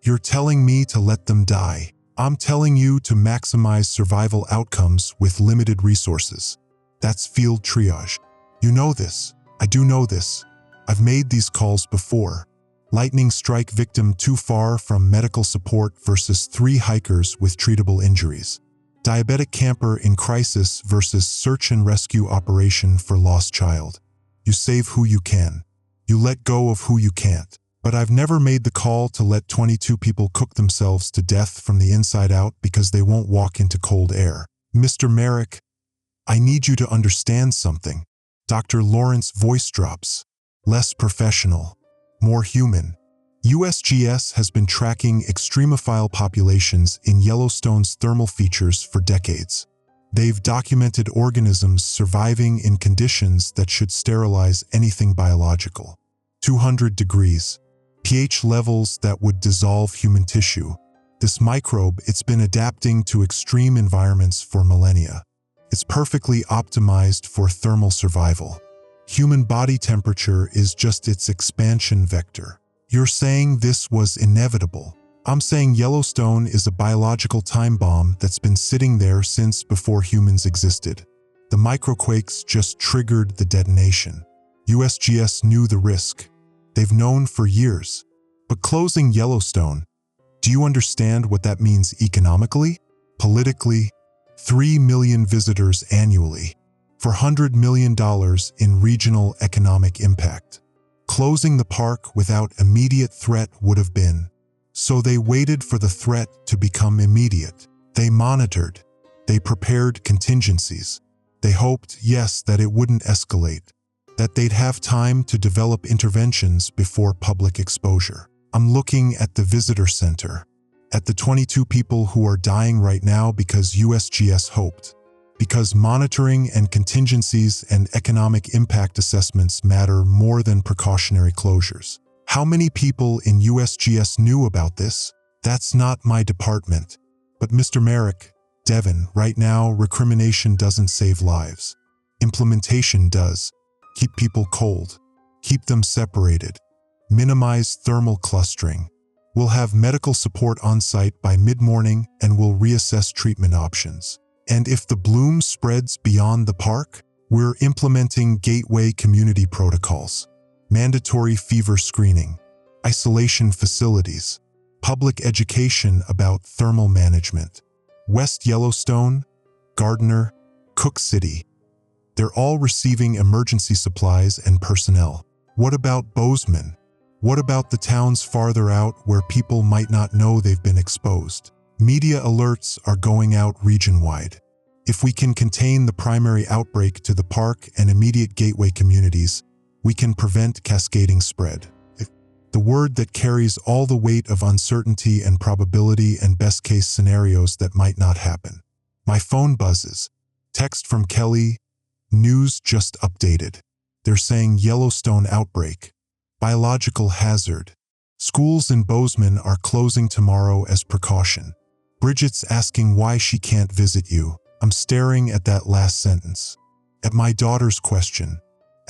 You're telling me to let them die. I'm telling you to maximize survival outcomes with limited resources. That's field triage. You know this. I do know this. I've made these calls before. Lightning strike victim too far from medical support versus 3 hikers with treatable injuries. Diabetic camper in crisis versus search and rescue operation for lost child. You save who you can. You let go of who you can't. But I've never made the call to let 22 people cook themselves to death from the inside out because they won't walk into cold air. Mr. Merrick, I need you to understand something. Dr. Lawrence voice drops. Less professional, more human. USGS has been tracking extremophile populations in Yellowstone's thermal features for decades. They've documented organisms surviving in conditions that should sterilize anything biological. 200 degrees, pH levels that would dissolve human tissue. This microbe, it's been adapting to extreme environments for millennia. It's perfectly optimized for thermal survival. Human body temperature is just its expansion vector. You're saying this was inevitable. I'm saying Yellowstone is a biological time bomb that's been sitting there since before humans existed. The microquakes just triggered the detonation. USGS knew the risk. They've known for years. But closing Yellowstone, do you understand what that means economically? Politically? 3 million visitors annually. For $100 million in regional economic impact. Closing the park without immediate threat would have been. So they waited for the threat to become immediate. They monitored. They prepared contingencies. They hoped, yes, that it wouldn't escalate. That they'd have time to develop interventions before public exposure. I'm looking at the visitor center. At the 22 people who are dying right now because USGS hoped. Because monitoring and contingencies and economic impact assessments matter more than precautionary closures. How many people in USGS knew about this? That's not my department. But Mr. Merrick, Devin, right now, recrimination doesn't save lives. Implementation does. Keep people cold. Keep them separated. Minimize thermal clustering. We'll have medical support on site by mid-morning and we'll reassess treatment options. And if the bloom spreads beyond the park, we're implementing gateway community protocols, mandatory fever screening, isolation facilities, public education about thermal management. West Yellowstone, Gardner, Cook City. They're all receiving emergency supplies and personnel. What about Bozeman? What about the towns farther out where people might not know they've been exposed? Media alerts are going out region-wide. If we can contain the primary outbreak to the park and immediate gateway communities, we can prevent cascading spread. The word that carries all the weight of uncertainty and probability and best-case scenarios that might not happen. My phone buzzes. Text from Kelly. News just updated. They're saying Yellowstone outbreak. Biological hazard. Schools in Bozeman are closing tomorrow as precaution. Bridget's asking why she can't visit you. I'm staring at that last sentence. At my daughter's question.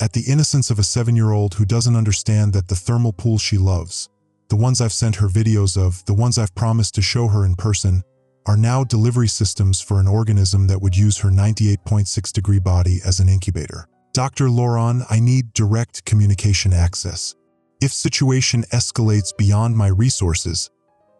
At the innocence of a 7-year-old who doesn't understand that the thermal pool she loves, the ones I've sent her videos of, the ones I've promised to show her in person, are now delivery systems for an organism that would use her 98.6-degree body as an incubator. Dr. Loron, I need direct communication access. If situation escalates beyond my resources,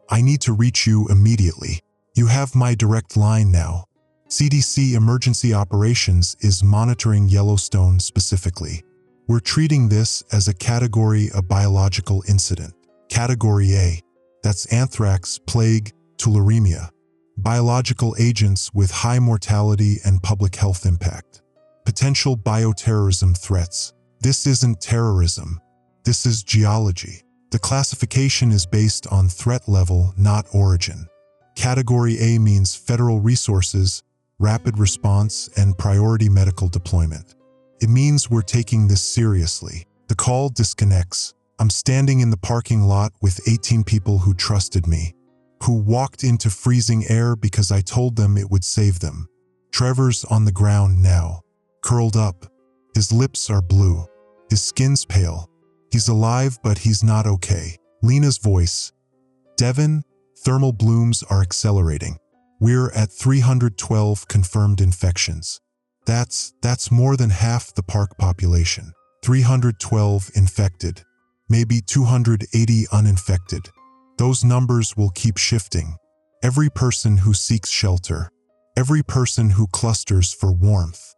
I need to reach you immediately. You have my direct line now. CDC Emergency Operations is monitoring Yellowstone specifically. We're treating this as a category of biological incident. Category A. That's anthrax, plague, tularemia. Biological agents with high mortality and public health impact. Potential bioterrorism threats. This isn't terrorism. This is geology. The classification is based on threat level, not origin. Category A means federal resources, rapid response, and priority medical deployment. It means we're taking this seriously. The call disconnects. I'm standing in the parking lot with 18 people who trusted me, who walked into freezing air because I told them it would save them. Trevor's on the ground now, curled up. His lips are blue. His skin's pale. He's alive, but he's not okay. Lena's voice. Devin, thermal blooms are accelerating. We're at 312 confirmed infections. That's more than half the park population. 312 infected, maybe 280 uninfected. Those numbers will keep shifting. Every person who seeks shelter, every person who clusters for warmth,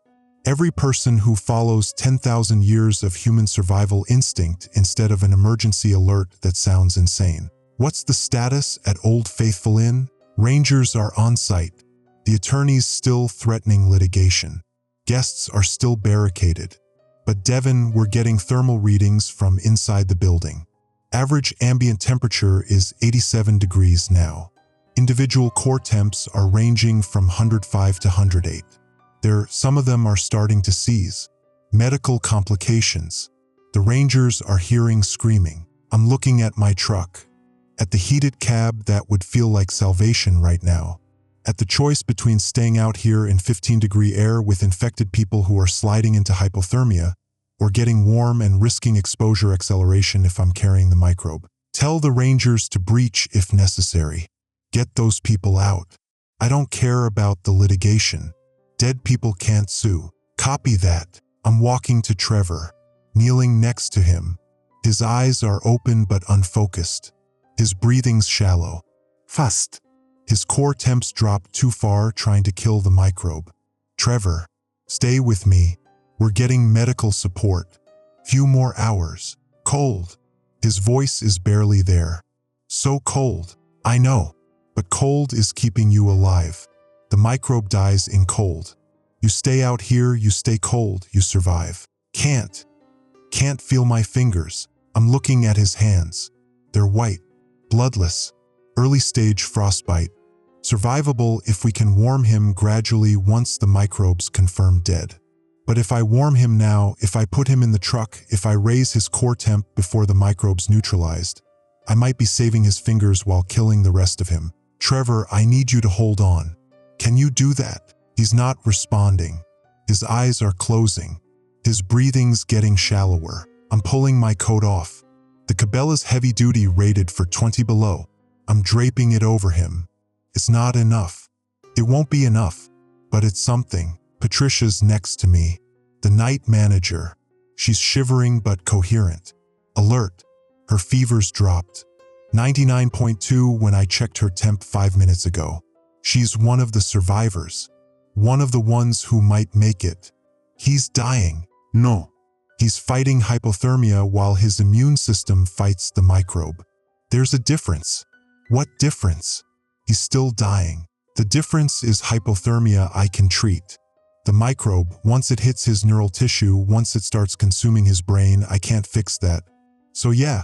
every person who follows 10,000 years of human survival instinct instead of an emergency alert that sounds insane. What's the status at Old Faithful Inn? Rangers are on site. The attorneys still threatening litigation. Guests are still barricaded. But Devin, we're getting thermal readings from inside the building. Average ambient temperature is 87 degrees now. Individual core temps are ranging from 105 to 108. Some of them are starting to seize. Medical complications. The Rangers are hearing screaming. I'm looking at my truck. At the heated cab that would feel like salvation right now. At the choice between staying out here in 15-degree air with infected people who are sliding into hypothermia, or getting warm and risking exposure acceleration if I'm carrying the microbe. Tell the Rangers to breach if necessary. Get those people out. I don't care about the litigation. Dead people can't sue. Copy that. I'm walking to Trevor, kneeling next to him. His eyes are open but unfocused. His breathing's shallow. Fast. His core temps drop too far trying to kill the microbe. Trevor, stay with me. We're getting medical support. Few more hours. Cold. His voice is barely there. So cold. I know. But cold is keeping you alive. The microbe dies in cold. You stay out here, you stay cold, you survive. Can't feel my fingers. I'm looking at his hands. They're white. Bloodless, early-stage frostbite, survivable if we can warm him gradually once the microbes confirm dead. But if I warm him now, if I put him in the truck, if I raise his core temp before the microbes neutralized, I might be saving his fingers while killing the rest of him. Trevor, I need you to hold on. Can you do that? He's not responding. His eyes are closing. His breathing's getting shallower. I'm pulling my coat off. The Cabela's heavy-duty rated for 20 below. I'm draping it over him. It's not enough. It won't be enough, but it's something. Patricia's next to me, the night manager. She's shivering but coherent. Alert. Her fever's dropped. 99.2 when I checked her temp 5 minutes ago. She's one of the survivors. One of the ones who might make it. He's dying. No. He's fighting hypothermia while his immune system fights the microbe. There's a difference. What difference? He's still dying. The difference is hypothermia I can treat. The microbe, once it hits his neural tissue, once it starts consuming his brain, I can't fix that. So yeah,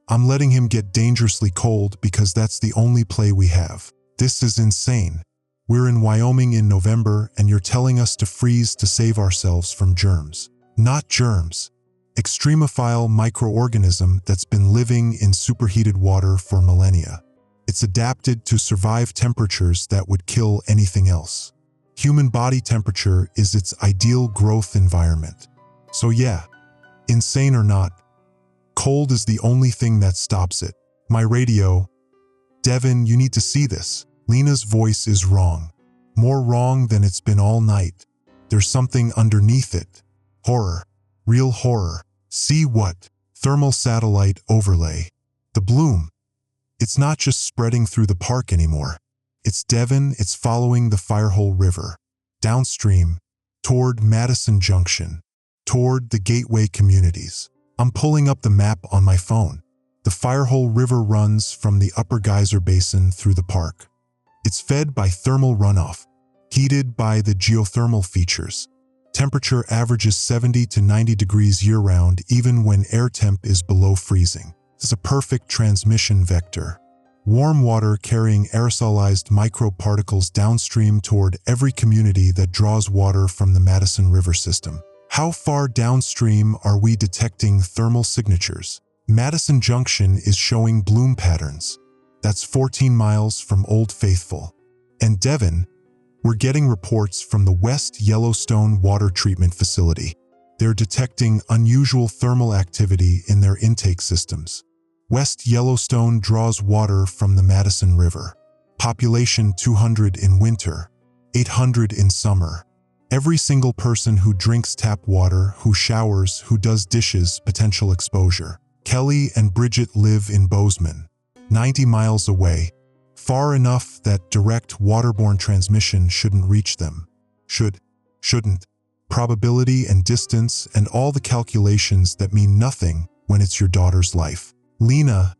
I'm letting him get dangerously cold because that's the only play we have. This is insane. We're in Wyoming in November and you're telling us to freeze to save ourselves from germs. Not germs. Extremophile microorganism that's been living in superheated water for millennia. It's adapted to survive temperatures that would kill anything else. Human body temperature is its ideal growth environment. So yeah, insane or not, cold is the only thing that stops it. My radio, Devin, you need to see this. Lena's voice is wrong. More wrong than it's been all night. There's something underneath it. Horror. Real horror. See what? Thermal satellite overlay. The bloom. It's not just spreading through the park anymore. It's Devon, it's following the Firehole River, downstream, toward Madison Junction, toward the Gateway communities. I'm pulling up the map on my phone. The Firehole River runs from the Upper Geyser Basin through the park. It's fed by thermal runoff, heated by the geothermal features. Temperature averages 70 to 90 degrees year-round, even when air temp is below freezing. It's a perfect transmission vector. Warm water carrying aerosolized microparticles downstream toward every community that draws water from the Madison River system. How far downstream are we detecting thermal signatures? Madison Junction is showing bloom patterns. That's 14 miles from Old Faithful. And Devon, we're getting reports from the West Yellowstone Water Treatment Facility. They're detecting unusual thermal activity in their intake systems. West Yellowstone draws water from the Madison River. Population 200 in winter, 800 in summer. Every single person who drinks tap water, who showers, who does dishes, potential exposure. Kelly and Bridget live in Bozeman, 90 miles away, far enough that direct waterborne transmission shouldn't reach them. Shouldn't. Probability and distance and all the calculations that mean nothing when it's your daughter's life. Lena,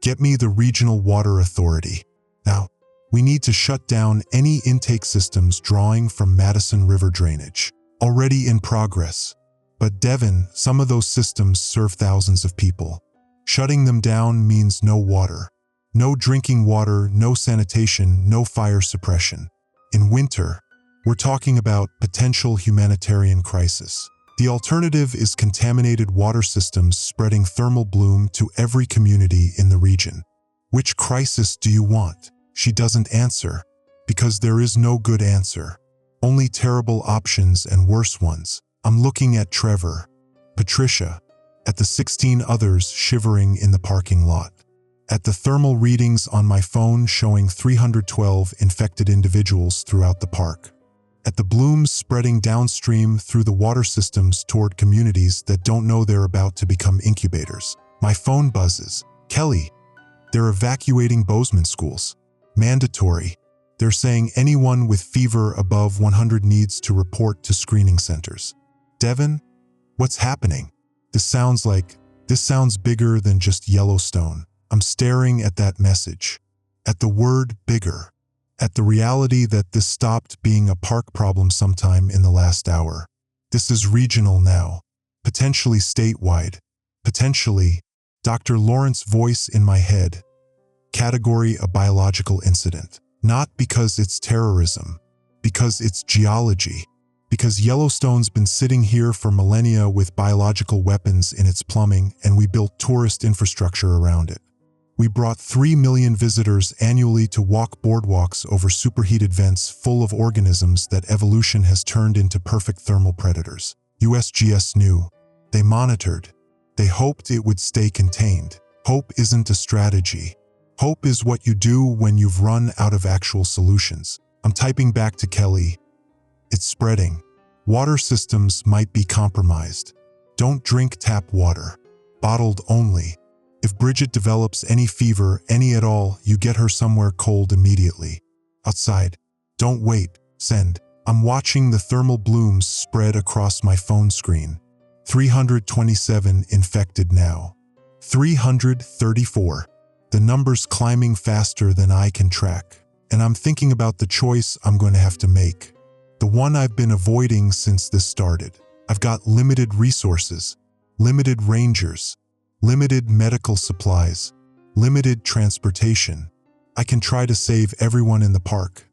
get me the Regional Water Authority. Now, we need to shut down any intake systems drawing from Madison River drainage. Already in progress. But Devon, some of those systems serve thousands of people. Shutting them down means no water. No drinking water, no sanitation, no fire suppression. In winter, we're talking about potential humanitarian crisis. The alternative is contaminated water systems spreading thermal bloom to every community in the region. Which crisis do you want? She doesn't answer, because there is no good answer. Only terrible options and worse ones. I'm looking at Trevor, Patricia, at the 16 others shivering in the parking lot. At the thermal readings on my phone showing 312 infected individuals throughout the park. At the blooms spreading downstream through the water systems toward communities that don't know they're about to become incubators. My phone buzzes. Kelly, they're evacuating Bozeman schools. Mandatory. They're saying anyone with fever above 100 needs to report to screening centers. Devon, what's happening? This sounds bigger than just Yellowstone. I'm staring at that message. At the word bigger. At the reality that this stopped being a park problem sometime in the last hour. This is regional now, potentially statewide, potentially, Dr. Lawrence voice in my head. Category a biological incident. Not because it's terrorism, because it's geology. Because Yellowstone's been sitting here for millennia with biological weapons in its plumbing and we built tourist infrastructure around it. We brought 3 million visitors annually to walk boardwalks over superheated vents full of organisms that evolution has turned into perfect thermal predators. USGS knew. They monitored. They hoped it would stay contained. Hope isn't a strategy. Hope is what you do when you've run out of actual solutions. I'm typing back to Kelly. It's spreading. Water systems might be compromised. Don't drink tap water. Bottled only. If Bridget develops any fever, any at all, you get her somewhere cold immediately. Outside. Don't wait. Send. I'm watching the thermal blooms spread across my phone screen. 327 infected now. 334. The number's climbing faster than I can track. And I'm thinking about the choice I'm going to have to make. The one I've been avoiding since this started. I've got limited resources, limited rangers, limited medical supplies, limited transportation. I can try to save everyone in the park,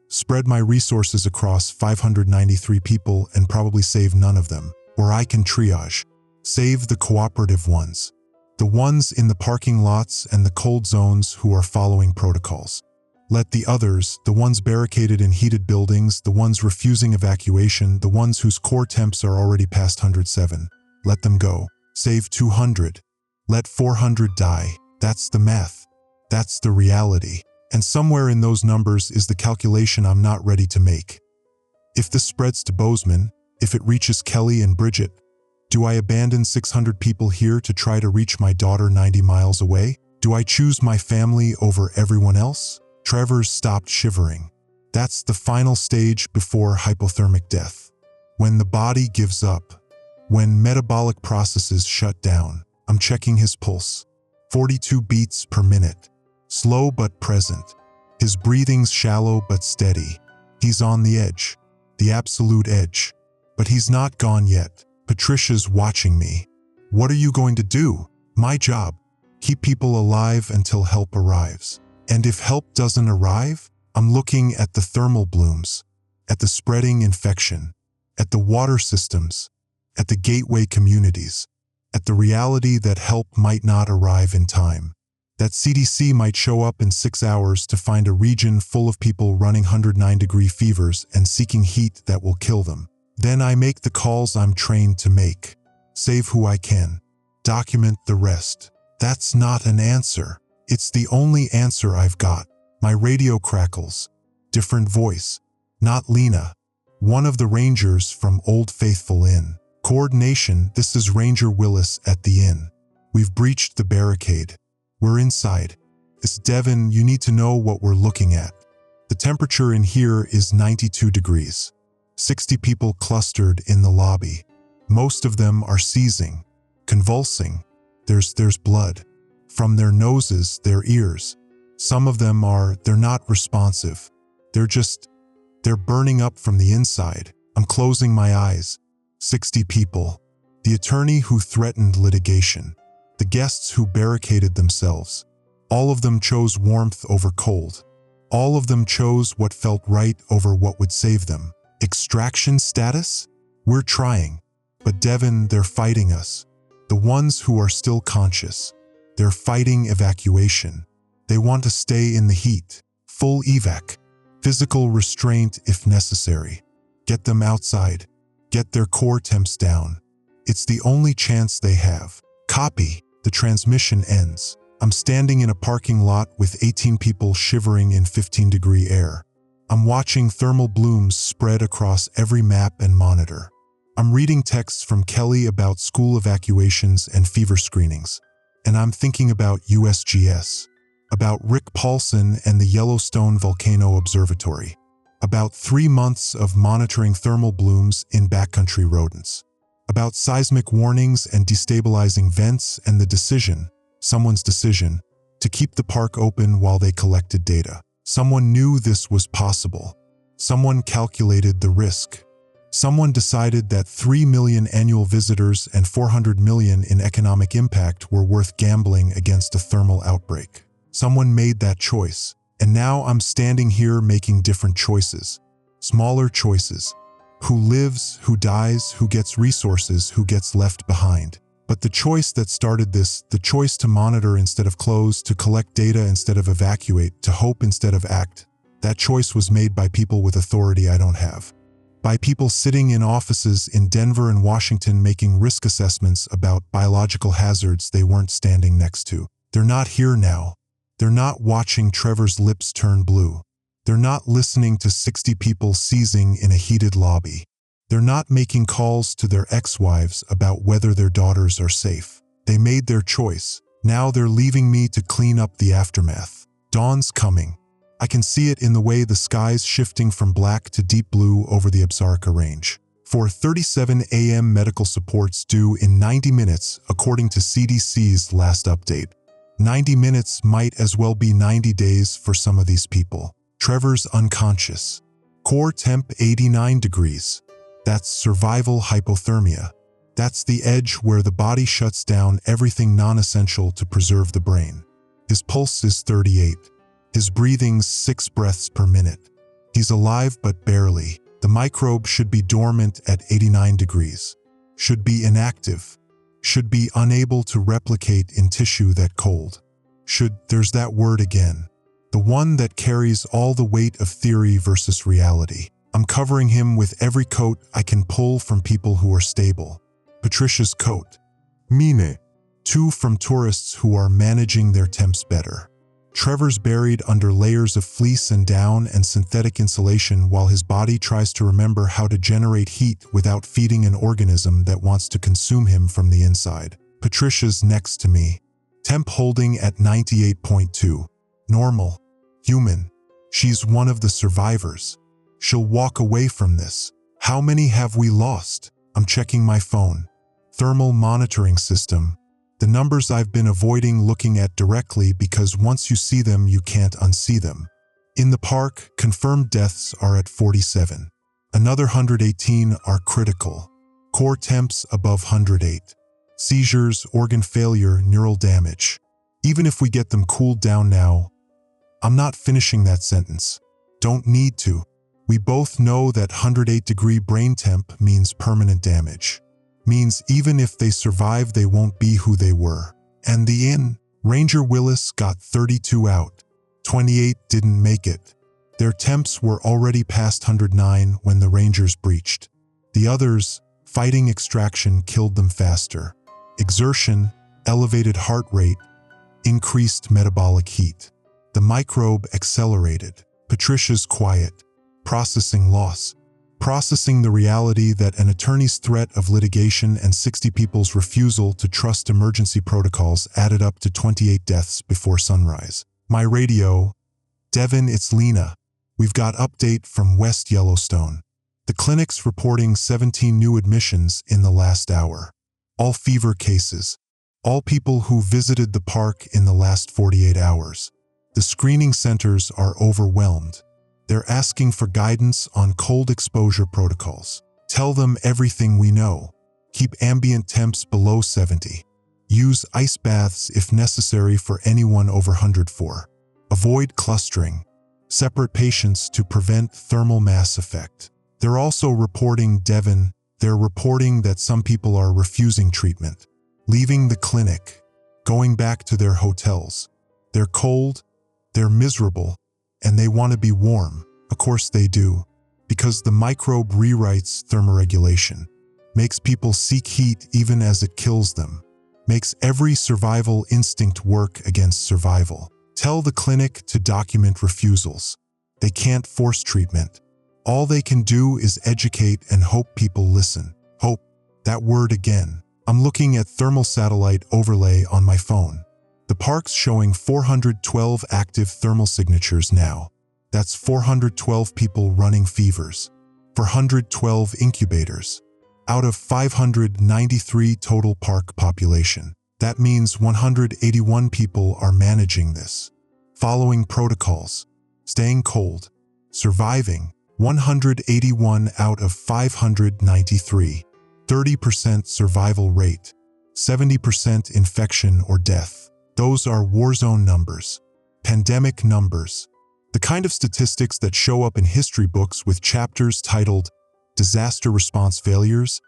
spread my resources across 593 people and probably save none of them. Or I can triage, save the cooperative ones, the ones in the parking lots and the cold zones who are following protocols. Let the others, the ones barricaded in heated buildings, the ones refusing evacuation, the ones whose core temps are already past 107, let them go. Save 200. Let 400 die. That's the math. That's the reality. And somewhere in those numbers is the calculation I'm not ready to make. If this spreads to Bozeman, if it reaches Kelly and Bridget, do I abandon 600 people here to try to reach my daughter 90 miles away? Do I choose my family over everyone else? Travers stopped shivering. That's the final stage before hypothermic death. When the body gives up, when metabolic processes shut down. I'm checking his pulse. 42 beats per minute. Slow but present. His breathing's shallow but steady. He's on the edge. The absolute edge. But he's not gone yet. Patricia's watching me. What are you going to do? My job. Keep people alive until help arrives. And if help doesn't arrive, I'm looking at the thermal blooms, at the spreading infection, at the water systems, at the gateway communities, at the reality that help might not arrive in time. That CDC might show up in 6 hours to find a region full of people running 109-degree fevers and seeking heat that will kill them. Then I make the calls I'm trained to make. Save who I can. Document the rest. That's not an answer. It's the only answer I've got. My radio crackles. Different voice. Not Lena. One of the rangers from Old Faithful Inn. Coordination, this is Ranger Willis at the inn. We've breached the barricade. We're inside. It's Devin, you need to know what we're looking at. The temperature in here is 92 degrees. 60 people clustered in the lobby. Most of them are seizing, convulsing. There's blood. From their noses, their ears. Some of them they're not responsive. They're burning up from the inside. I'm closing my eyes. 60 people. The attorney who threatened litigation. The guests who barricaded themselves. All of them chose warmth over cold. All of them chose what felt right over what would save them. Extraction status? We're trying. But Devin, they're fighting us. The ones who are still conscious. They're fighting evacuation. They want to stay in the heat. Full evac. Physical restraint if necessary. Get them outside. Get their core temps down. It's the only chance they have. Copy. The transmission ends. I'm standing in a parking lot with 18 people shivering in 15-degree air. I'm watching thermal blooms spread across every map and monitor. I'm reading texts from Kelly about school evacuations and fever screenings. And I'm thinking about USGS, about Rick Paulson and the Yellowstone Volcano Observatory, about 3 months of monitoring thermal blooms in backcountry rodents, about seismic warnings and destabilizing vents and the decision, someone's decision, to keep the park open while they collected data. Someone knew this was possible. Someone calculated the risk. Someone decided that 3 million annual visitors and 400 million in economic impact were worth gambling against a thermal outbreak. Someone made that choice, and now I'm standing here making different choices. Smaller choices. Who lives, who dies, who gets resources, who gets left behind. But the choice that started this, the choice to monitor instead of close, to collect data instead of evacuate, to hope instead of act, that choice was made by people with authority I don't have. By people sitting in offices in Denver and Washington making risk assessments about biological hazards they weren't standing next to. They're not here now. They're not watching Trevor's lips turn blue. They're not listening to 60 people seizing in a heated lobby. They're not making calls to their ex-wives about whether their daughters are safe. They made their choice. Now they're leaving me to clean up the aftermath. Dawn's coming. I can see it in the way the sky's shifting from black to deep blue over the Absaroka Range. 4:37 a.m. medical support's due in 90 minutes, according to CDC's last update. 90 minutes might as well be 90 days for some of these people. Trevor's unconscious. Core temp 89 degrees. That's survival hypothermia. That's the edge where the body shuts down everything non-essential to preserve the brain. His pulse is 38. His breathing's 6 breaths per minute. He's alive but barely. The microbe should be dormant at 89 degrees. Should be inactive. Should be unable to replicate in tissue that cold. There's that word again. The one that carries all the weight of theory versus reality. I'm covering him with every coat I can pull from people who are stable. Patricia's coat. Mine. 2 from tourists who are managing their temps better. Trevor's buried under layers of fleece and down and synthetic insulation while his body tries to remember how to generate heat without feeding an organism that wants to consume him from the inside. Patricia's next to me. Temp holding at 98.2. Normal. Human. She's one of the survivors. She'll walk away from this. How many have we lost? I'm checking my phone. Thermal monitoring system. The numbers I've been avoiding looking at directly because once you see them, you can't unsee them. In the park, confirmed deaths are at 47. Another 118 are critical. Core temps above 108. Seizures, organ failure, neural damage. Even if we get them cooled down now, I'm not finishing that sentence. Don't need to. We both know that 108-degree brain temp means permanent damage. Means even if they survive, they won't be who they were. And the Ranger Willis got 32 out. 28 didn't make it. Their temps were already past 109 when the Rangers breached. The others, fighting extraction, killed them faster. Exertion, elevated heart rate, increased metabolic heat. The microbe accelerated. Patricia's quiet. Processing loss. Processing the reality that an attorney's threat of litigation and 60 people's refusal to trust emergency protocols added up to 28 deaths before sunrise. My radio. Devin, it's Lena. We've got update from West Yellowstone. The clinic's reporting 17 new admissions in the last hour. All fever cases. All people who visited the park in the last 48 hours. The screening centers are overwhelmed. They're asking for guidance on cold exposure protocols. Tell them everything we know. Keep ambient temps below 70. Use ice baths if necessary for anyone over 104. Avoid clustering. Separate patients to prevent thermal mass effect. They're also reporting, Devin, they're reporting that some people are refusing treatment, leaving the clinic, going back to their hotels. They're cold, they're miserable, and they want to be warm. Of course they do, because the microbe rewrites thermoregulation, makes people seek heat even as it kills them, makes every survival instinct work against survival. Tell the clinic to document refusals. They can't force treatment. All they can do is educate and hope people listen. Hope, that word again. I'm looking at thermal satellite overlay on my phone. The park's showing 412 active thermal signatures now. That's 412 people running fevers. 412 incubators. Out of 593 total park population. That means 181 people are managing this. Following protocols. Staying cold. Surviving. 181 out of 593. 30% survival rate. 70% infection or death. Those are war zone numbers, pandemic numbers, the kind of statistics that show up in history books with chapters titled Disaster Response Failures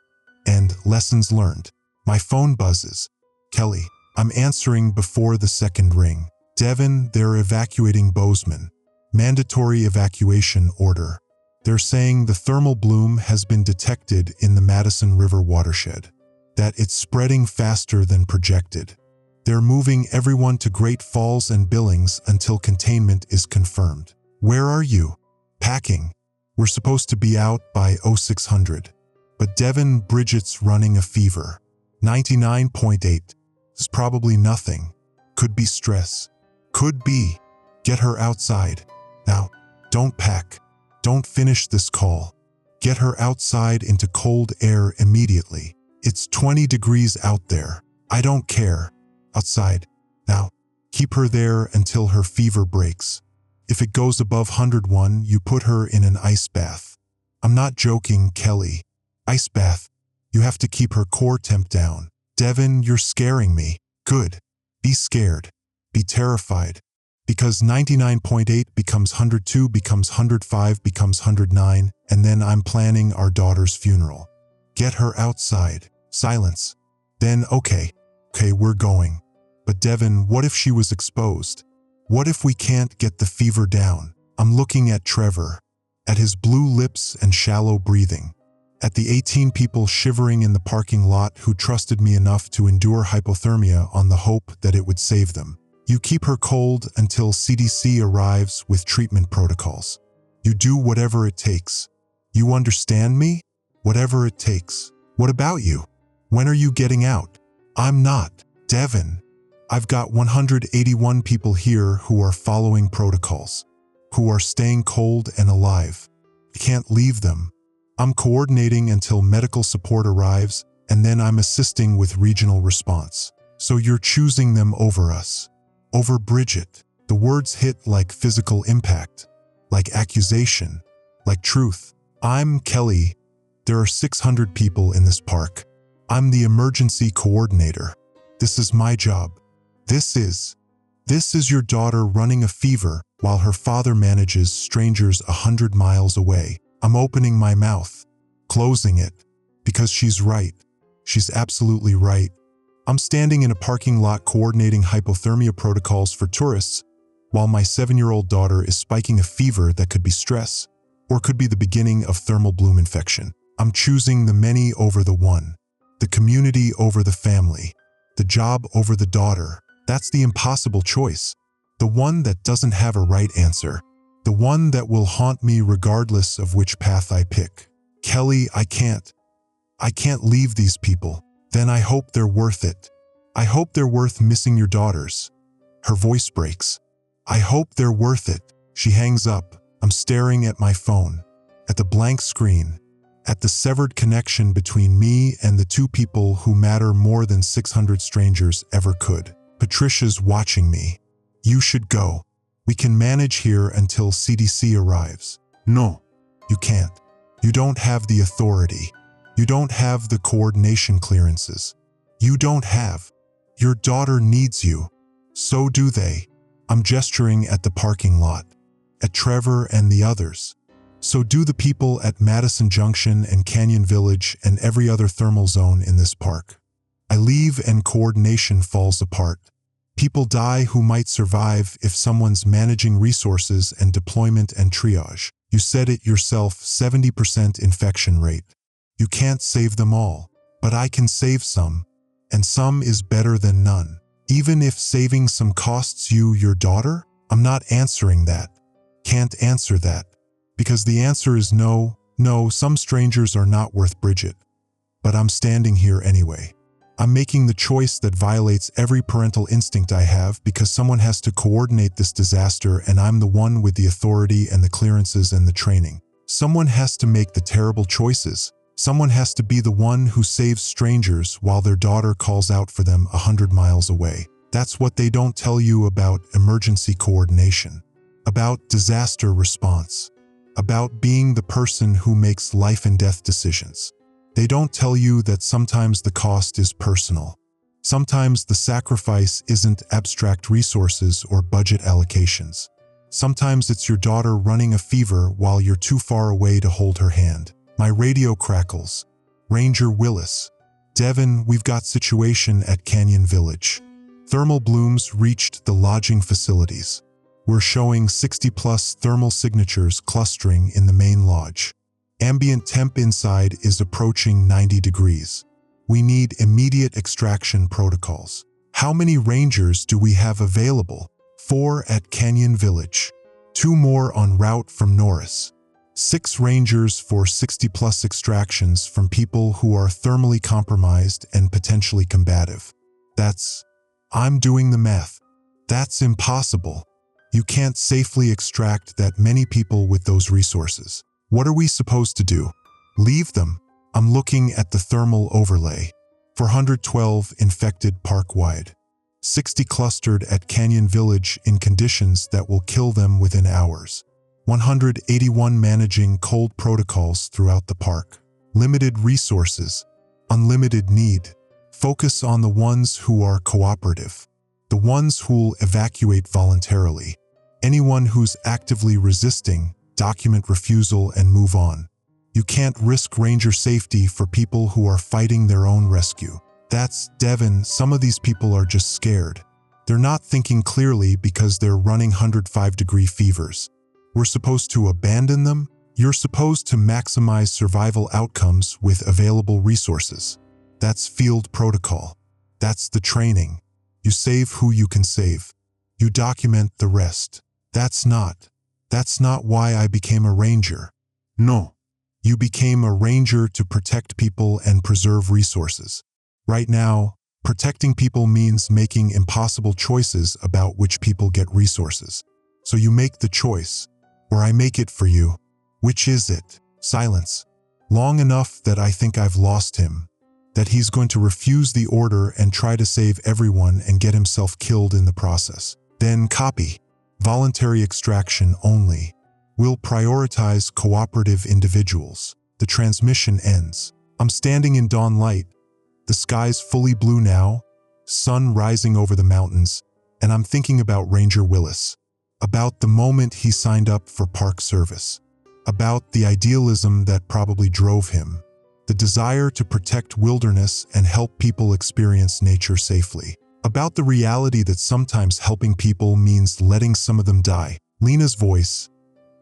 and Lessons Learned. My phone buzzes. Kelly, I'm answering before the second ring. Devin, they're evacuating Bozeman. Mandatory evacuation order. They're saying the thermal bloom has been detected in the Madison River watershed, that it's spreading faster than projected. They're moving everyone to Great Falls and Billings until containment is confirmed. Where are you? Packing. We're supposed to be out by 0600. But Devin, Bridget's running a fever. 99.8. Is probably nothing. Could be stress. Could be. Get her outside. Now, don't pack. Don't finish this call. Get her outside into cold air immediately. It's 20 degrees out there. I don't care. Outside. Now, keep her there until her fever breaks. If it goes above 101, you put her in an ice bath. I'm not joking, Kelly. Ice bath. You have to keep her core temp down. Devin, you're scaring me. Good. Be scared. Be terrified. Because 99.8 becomes 102, becomes 105, becomes 109, and then I'm planning our daughter's funeral. Get her outside. Silence. Then, okay, we're going. But Devin, what if she was exposed? What if we can't get the fever down? I'm looking at Trevor, at his blue lips and shallow breathing, at the 18 people shivering in the parking lot who trusted me enough to endure hypothermia on the hope that it would save them. You keep her cold until CDC arrives with treatment protocols. You do whatever it takes. You understand me? Whatever it takes. What about you? When are you getting out? I'm not. Devin. I've got 181 people here who are following protocols, who are staying cold and alive. I can't leave them. I'm coordinating until medical support arrives, and then I'm assisting with regional response. So you're choosing them over us. Over Bridget. The words hit like physical impact, like accusation, like truth. I'm Kelly. There are 600 people in this park. I'm the emergency coordinator. This is my job. This is your daughter running a fever while her father manages strangers 100 miles away. I'm opening my mouth, closing it, because she's right. She's absolutely right. I'm standing in a parking lot coordinating hypothermia protocols for tourists while my 7-year-old daughter is spiking a fever that could be stress or could be the beginning of thermal bloom infection. I'm choosing the many over the one, the community over the family, the job over the daughter. That's the impossible choice, the one that doesn't have a right answer, the one that will haunt me regardless of which path I pick. Kelly, I can't leave these people. Then I hope they're worth it. I hope they're worth missing your daughters. Her voice breaks. I hope they're worth it. She hangs up. I'm staring at my phone, at the blank screen, at the severed connection between me and the two people who matter more than 600 strangers ever could. Patricia's watching me. You should go. We can manage here until CDC arrives. No, you can't. You don't have the authority. You don't have the coordination clearances. You don't have. Your daughter needs you. So do they. I'm gesturing at the parking lot, at Trevor and the others. So do the people at Madison Junction and Canyon Village and every other thermal zone in this park. I leave and coordination falls apart. People die who might survive if someone's managing resources and deployment and triage. You said it yourself, 70% infection rate. You can't save them all, but I can save some, and some is better than none. Even if saving some costs you your daughter, I'm not answering that. Can't answer that. Because the answer is no, some strangers are not worth Bridget. But I'm standing here anyway. I'm making the choice that violates every parental instinct I have because someone has to coordinate this disaster and I'm the one with the authority and the clearances and the training. Someone has to make the terrible choices. Someone has to be the one who saves strangers while their daughter calls out for them 100 miles away. That's what they don't tell you about emergency coordination, about disaster response, about being the person who makes life and death decisions. They don't tell you that sometimes the cost is personal. Sometimes the sacrifice isn't abstract resources or budget allocations. Sometimes it's your daughter running a fever while you're too far away to hold her hand. My radio crackles. Ranger Willis. Devin, we've got situation at Canyon Village. Thermal blooms reached the lodging facilities. We're showing 60+ thermal signatures clustering in the main lodge. Ambient temp inside is approaching 90 degrees. We need immediate extraction protocols. How many rangers do we have available? 4 at Canyon Village. 2 more en route from Norris. 6 rangers for 60+ extractions from people who are thermally compromised and potentially combative. I'm doing the math. That's impossible. You can't safely extract that many people with those resources. What are we supposed to do? Leave them? I'm looking at the thermal overlay. 412 infected park-wide. 60 clustered at Canyon Village in conditions that will kill them within hours. 181 managing cold protocols throughout the park. Limited resources, unlimited need. Focus on the ones who are cooperative, the ones who'll evacuate voluntarily. Anyone who's actively resisting, document refusal and move on. You can't risk ranger safety for people who are fighting their own rescue. That's Devin. Some of these people are just scared. They're not thinking clearly because they're running 105-degree fevers. We're supposed to abandon them? You're supposed to maximize survival outcomes with available resources. That's field protocol. That's the training. You save who you can save. You document the rest. That's not why I became a ranger. No. You became a ranger to protect people and preserve resources. Right now, protecting people means making impossible choices about which people get resources. So you make the choice, or I make it for you. Which is it? Silence. Long enough that I think I've lost him. That he's going to refuse the order and try to save everyone and get himself killed in the process. Then copy. Voluntary extraction only. We'll prioritize cooperative individuals. The transmission ends. I'm standing in dawn light. The sky's fully blue now, sun rising over the mountains, and I'm thinking about Ranger Willis. About the moment he signed up for park service. About the idealism that probably drove him. The desire to protect wilderness and help people experience nature safely. About the reality that sometimes helping people means letting some of them die. Lena's voice.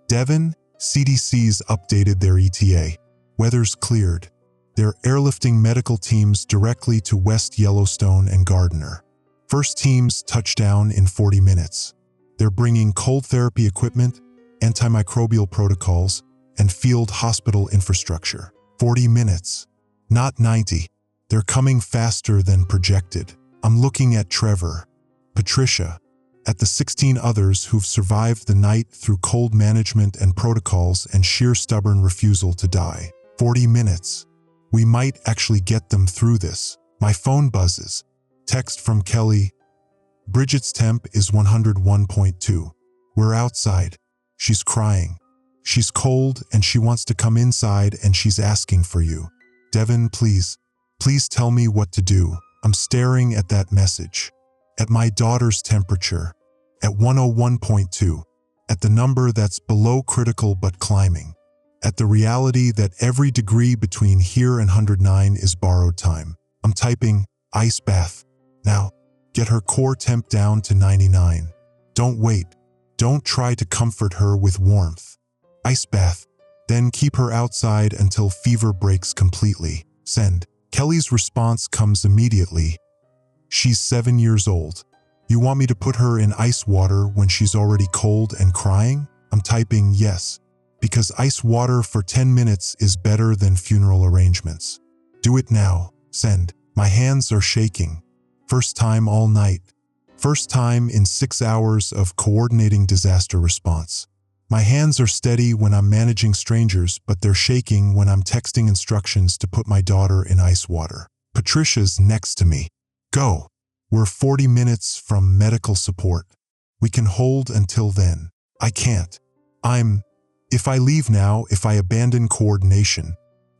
Devin, CDC's updated their ETA. Weather's cleared. They're airlifting medical teams directly to West Yellowstone and Gardner. First teams touch down in 40 minutes. They're bringing cold therapy equipment, antimicrobial protocols, and field hospital infrastructure. 40 minutes, not 90. They're coming faster than projected. I'm looking at Trevor, Patricia, at the 16 others who've survived the night through cold management and protocols and sheer stubborn refusal to die. 40 minutes. We might actually get them through this. My phone buzzes. Text from Kelly. Bridget's temp is 101.2. We're outside. She's crying. She's cold and she wants to come inside and she's asking for you. Devin, please tell me what to do. I'm staring at that message. At my daughter's temperature. At 101.2. At the number that's below critical but climbing. At the reality that every degree between here and 109 is borrowed time. I'm typing, ice bath. Now, get her core temp down to 99. Don't wait. Don't try to comfort her with warmth. Ice bath. Then keep her outside until fever breaks completely. Send. Kelly's response comes immediately. She's 7 years old. You want me to put her in ice water when she's already cold and crying? I'm typing yes. Because ice water for 10 minutes is better than funeral arrangements. Do it now. Send. My hands are shaking. First time all night. First time in 6 hours of coordinating disaster response. My hands are steady when I'm managing strangers, but they're shaking when I'm texting instructions to put my daughter in ice water. Patricia's next to me. Go. We're 40 minutes from medical support. We can hold until then. I can't. If I leave now, if I abandon coordination,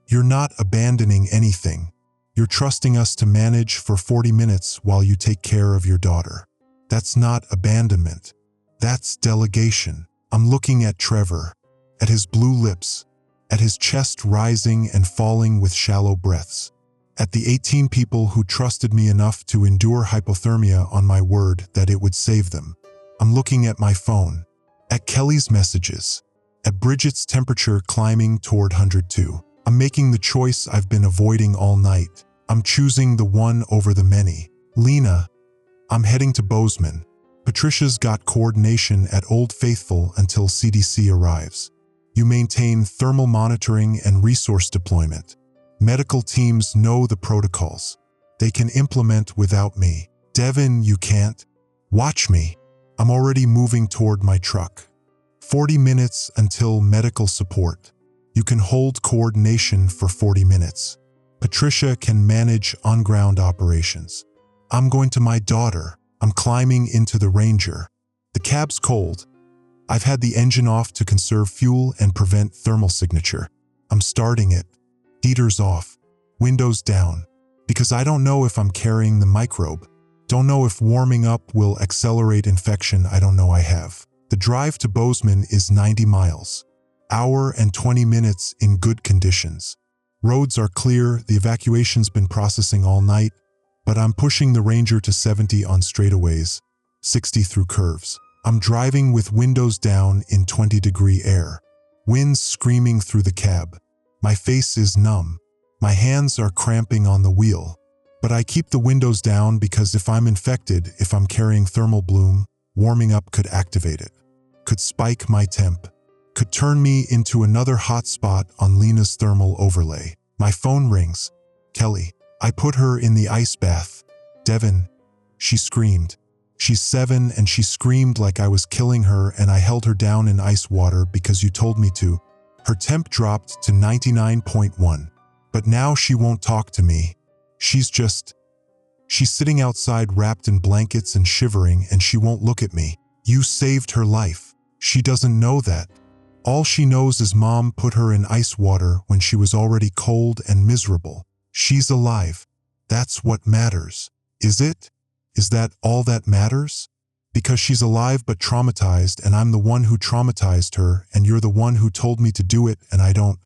you're not abandoning anything. You're trusting us to manage for 40 minutes while you take care of your daughter. That's not abandonment. That's delegation. I'm looking at Trevor, at his blue lips, at his chest rising and falling with shallow breaths, at the 18 people who trusted me enough to endure hypothermia on my word that it would save them. I'm looking at my phone, at Kelly's messages, at Bridget's temperature climbing toward 102. I'm making the choice I've been avoiding all night. I'm choosing the one over the many. Lena, I'm heading to Bozeman. Patricia's got coordination at Old Faithful until CDC arrives. You maintain thermal monitoring and resource deployment. Medical teams know the protocols. They can implement without me. Devin, you can't. Watch me. I'm already moving toward my truck. 40 minutes until medical support. You can hold coordination for 40 minutes. Patricia can manage on-ground operations. I'm going to my daughter. I'm climbing into the Ranger. The cab's cold. I've had the engine off to conserve fuel and prevent thermal signature. I'm starting it. Heaters off. Windows down. Because I don't know if I'm carrying the microbe. Don't know if warming up will accelerate infection I don't know I have. The drive to Bozeman is 90 miles. Hour and 20 minutes in good conditions. Roads are clear, the evacuation's been processing all night, but I'm pushing the Ranger to 70 on straightaways, 60 through curves. I'm driving with windows down in 20-degree air. Winds screaming through the cab. My face is numb. My hands are cramping on the wheel. But I keep the windows down because if I'm infected, if I'm carrying thermal bloom, warming up could activate it. Could spike my temp. Could turn me into another hotspot on Lena's thermal overlay. My phone rings. Kelly. I put her in the ice bath. Devin. She screamed. She's 7 and she screamed like I was killing her and I held her down in ice water because you told me to. Her temp dropped to 99.1. But now she won't talk to me. She's sitting outside wrapped in blankets and shivering and she won't look at me. You saved her life. She doesn't know that. All she knows is Mom put her in ice water when she was already cold and miserable. She's alive. That's what matters. Is it? Is that all that matters? Because she's alive but traumatized and I'm the one who traumatized her and you're the one who told me to do it and I don't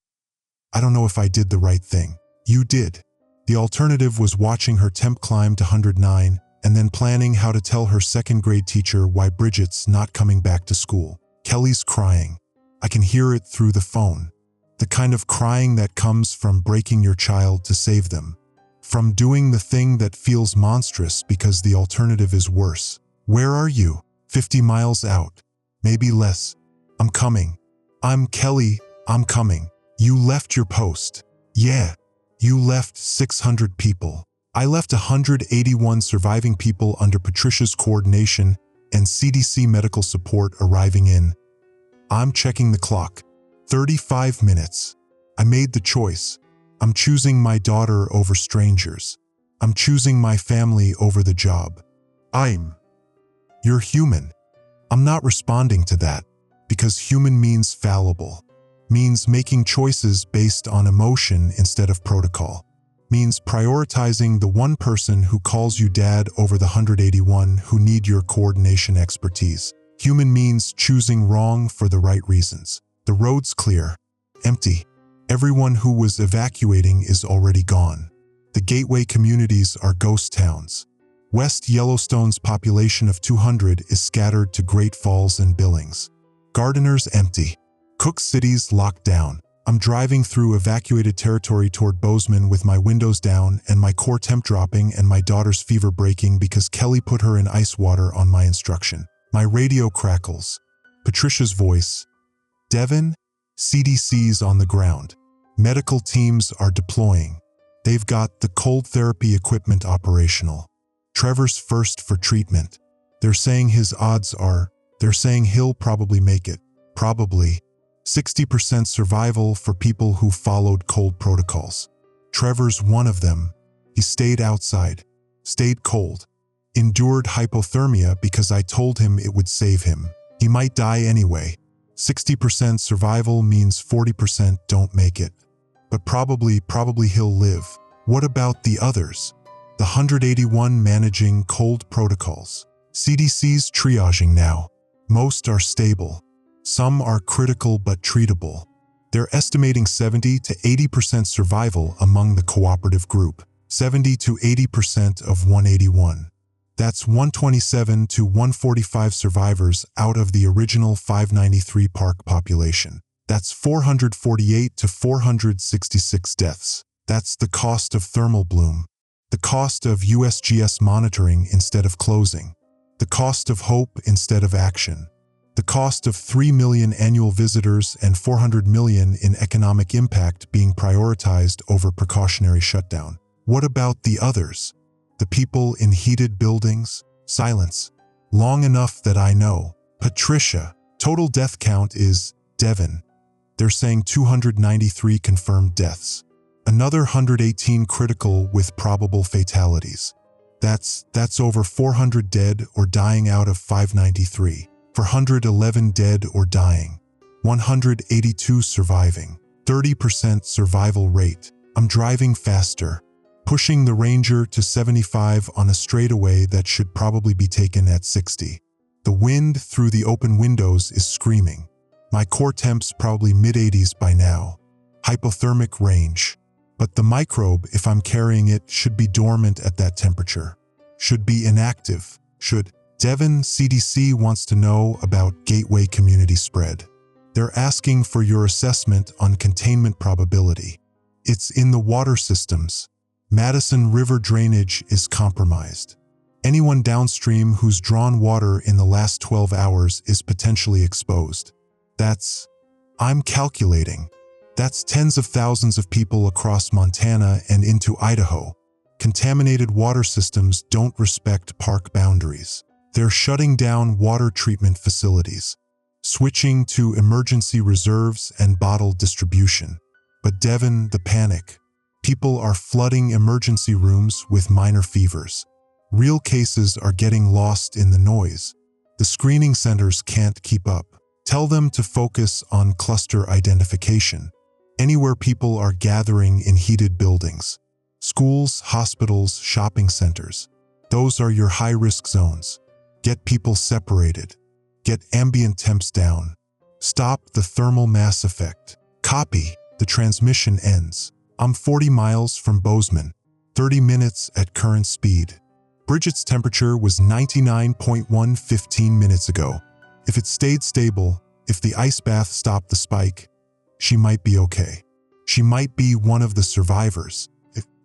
know if I did the right thing. You did. The alternative was watching her temp climb to 109 and then planning how to tell her second-grade teacher why Bridget's not coming back to school. Kelly's crying. I can hear it through the phone. The kind of crying that comes from breaking your child to save them. From doing the thing that feels monstrous because the alternative is worse. Where are you? 50 miles out. Maybe less. I'm coming. I'm Kelly. I'm coming. You left your post. Yeah. You left 600 people. I left 181 surviving people under Patricia's coordination and CDC medical support arriving in. I'm checking the clock. 35 minutes. I made the choice. I'm choosing my daughter over strangers. I'm choosing my family over the job. You're human. I'm not responding to that because human means fallible. Means making choices based on emotion instead of protocol. Means prioritizing the one person who calls you dad over the 181 who need your coordination expertise. Human means choosing wrong for the right reasons. The road's clear. Empty. Everyone who was evacuating is already gone. The gateway communities are ghost towns. West Yellowstone's population of 200 is scattered to Great Falls and Billings. Gardeners empty. Cook City's locked down. I'm driving through evacuated territory toward Bozeman with my windows down and my core temp dropping and my daughter's fever breaking because Kelly put her in ice water on my instruction. My radio crackles. Patricia's voice. Devin? CDC's on the ground. Medical teams are deploying. They've got the cold therapy equipment operational. Trevor's first for treatment. They're saying he'll probably make it. Probably. 60% survival for people who followed cold protocols. Trevor's one of them. He stayed outside. Stayed cold. Endured hypothermia because I told him it would save him. He might die anyway. 60% survival means 40% don't make it. But probably he'll live. What about the others? The 181 managing cold protocols. CDC's triaging now. Most are stable. Some are critical but treatable. They're estimating 70 to 80% survival among the cooperative group. 70 to 80% of 181. That's 127 to 145 survivors out of the original 593 park population. That's 448 to 466 deaths. That's the cost of thermal bloom. The cost of USGS monitoring instead of closing. The cost of hope instead of action. The cost of 3 million annual visitors and 400 million in economic impact being prioritized over precautionary shutdown. What about the others? The people in heated buildings? Silence. Long enough that I know. Patricia. Total death count is Devin. They're saying 293 confirmed deaths. Another 118 critical with probable fatalities. That's over 400 dead or dying out of 593. 411 dead or dying. 182 surviving. 30% survival rate. I'm driving faster, pushing the Ranger to 75 on a straightaway that should probably be taken at 60. The wind through the open windows is screaming. My core temp's probably mid-80s by now. Hypothermic range. But the microbe, if I'm carrying it, should be dormant at that temperature. Should be inactive. Should. Devon CDC wants to know about gateway community spread. They're asking for your assessment on containment probability. It's in the water systems. Madison River drainage is compromised. Anyone downstream who's drawn water in the last 12 hours is potentially exposed. I'm calculating. That's tens of thousands of people across Montana and into Idaho. Contaminated water systems don't respect park boundaries. They're shutting down water treatment facilities, switching to emergency reserves and bottle distribution. But Devon, the panic. People are flooding emergency rooms with minor fevers. Real cases are getting lost in the noise. The screening centers can't keep up. Tell them to focus on cluster identification. Anywhere people are gathering in heated buildings. Schools, hospitals, shopping centers. Those are your high-risk zones. Get people separated. Get ambient temps down. Stop the thermal mass effect. Copy. The transmission ends. I'm 40 miles from Bozeman. 30 minutes at current speed. Bridget's temperature was 99.1 15 minutes ago. If it stayed stable, if the ice bath stopped the spike, she might be okay. She might be one of the survivors.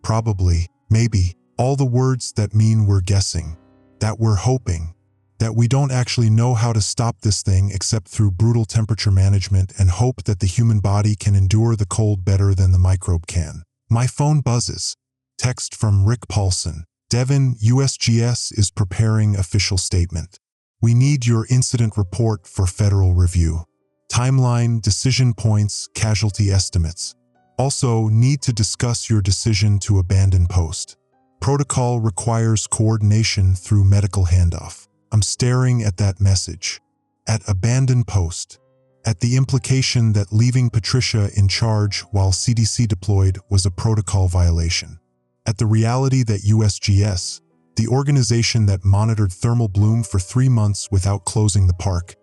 Probably, maybe, all the words that mean we're guessing, that we're hoping, that we don't actually know how to stop this thing except through brutal temperature management and hope that the human body can endure the cold better than the microbe can. My phone buzzes. Text from Rick Paulson. Devon, USGS is preparing official statement. We need your incident report for federal review. Timeline, decision points, casualty estimates. Also, need to discuss your decision to abandon post. Protocol requires coordination through medical handoff. I'm staring at that message. At abandon post. At the implication that leaving Patricia in charge while CDC deployed was a protocol violation. At the reality that USGS, the organization that monitored thermal bloom for 3 months without closing the park,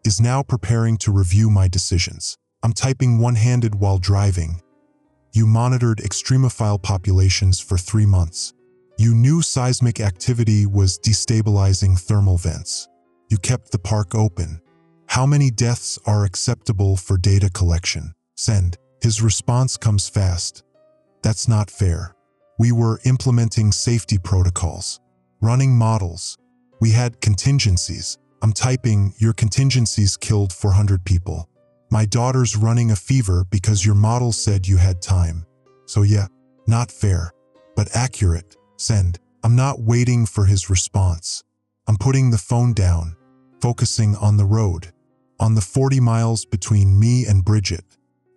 is now preparing to review my decisions. I'm typing one-handed while driving. You monitored extremophile populations for 3 months. You knew seismic activity was destabilizing thermal vents. You kept the park open. How many deaths are acceptable for data collection? Send. His response comes fast. That's not fair. We were implementing safety protocols, running models. We had contingencies. I'm typing, your contingencies killed 400 people. My daughter's running a fever because your model said you had time. So yeah, not fair, but accurate. Send. I'm not waiting for his response. I'm putting the phone down, focusing on the road, on the 40 miles between me and Bridget,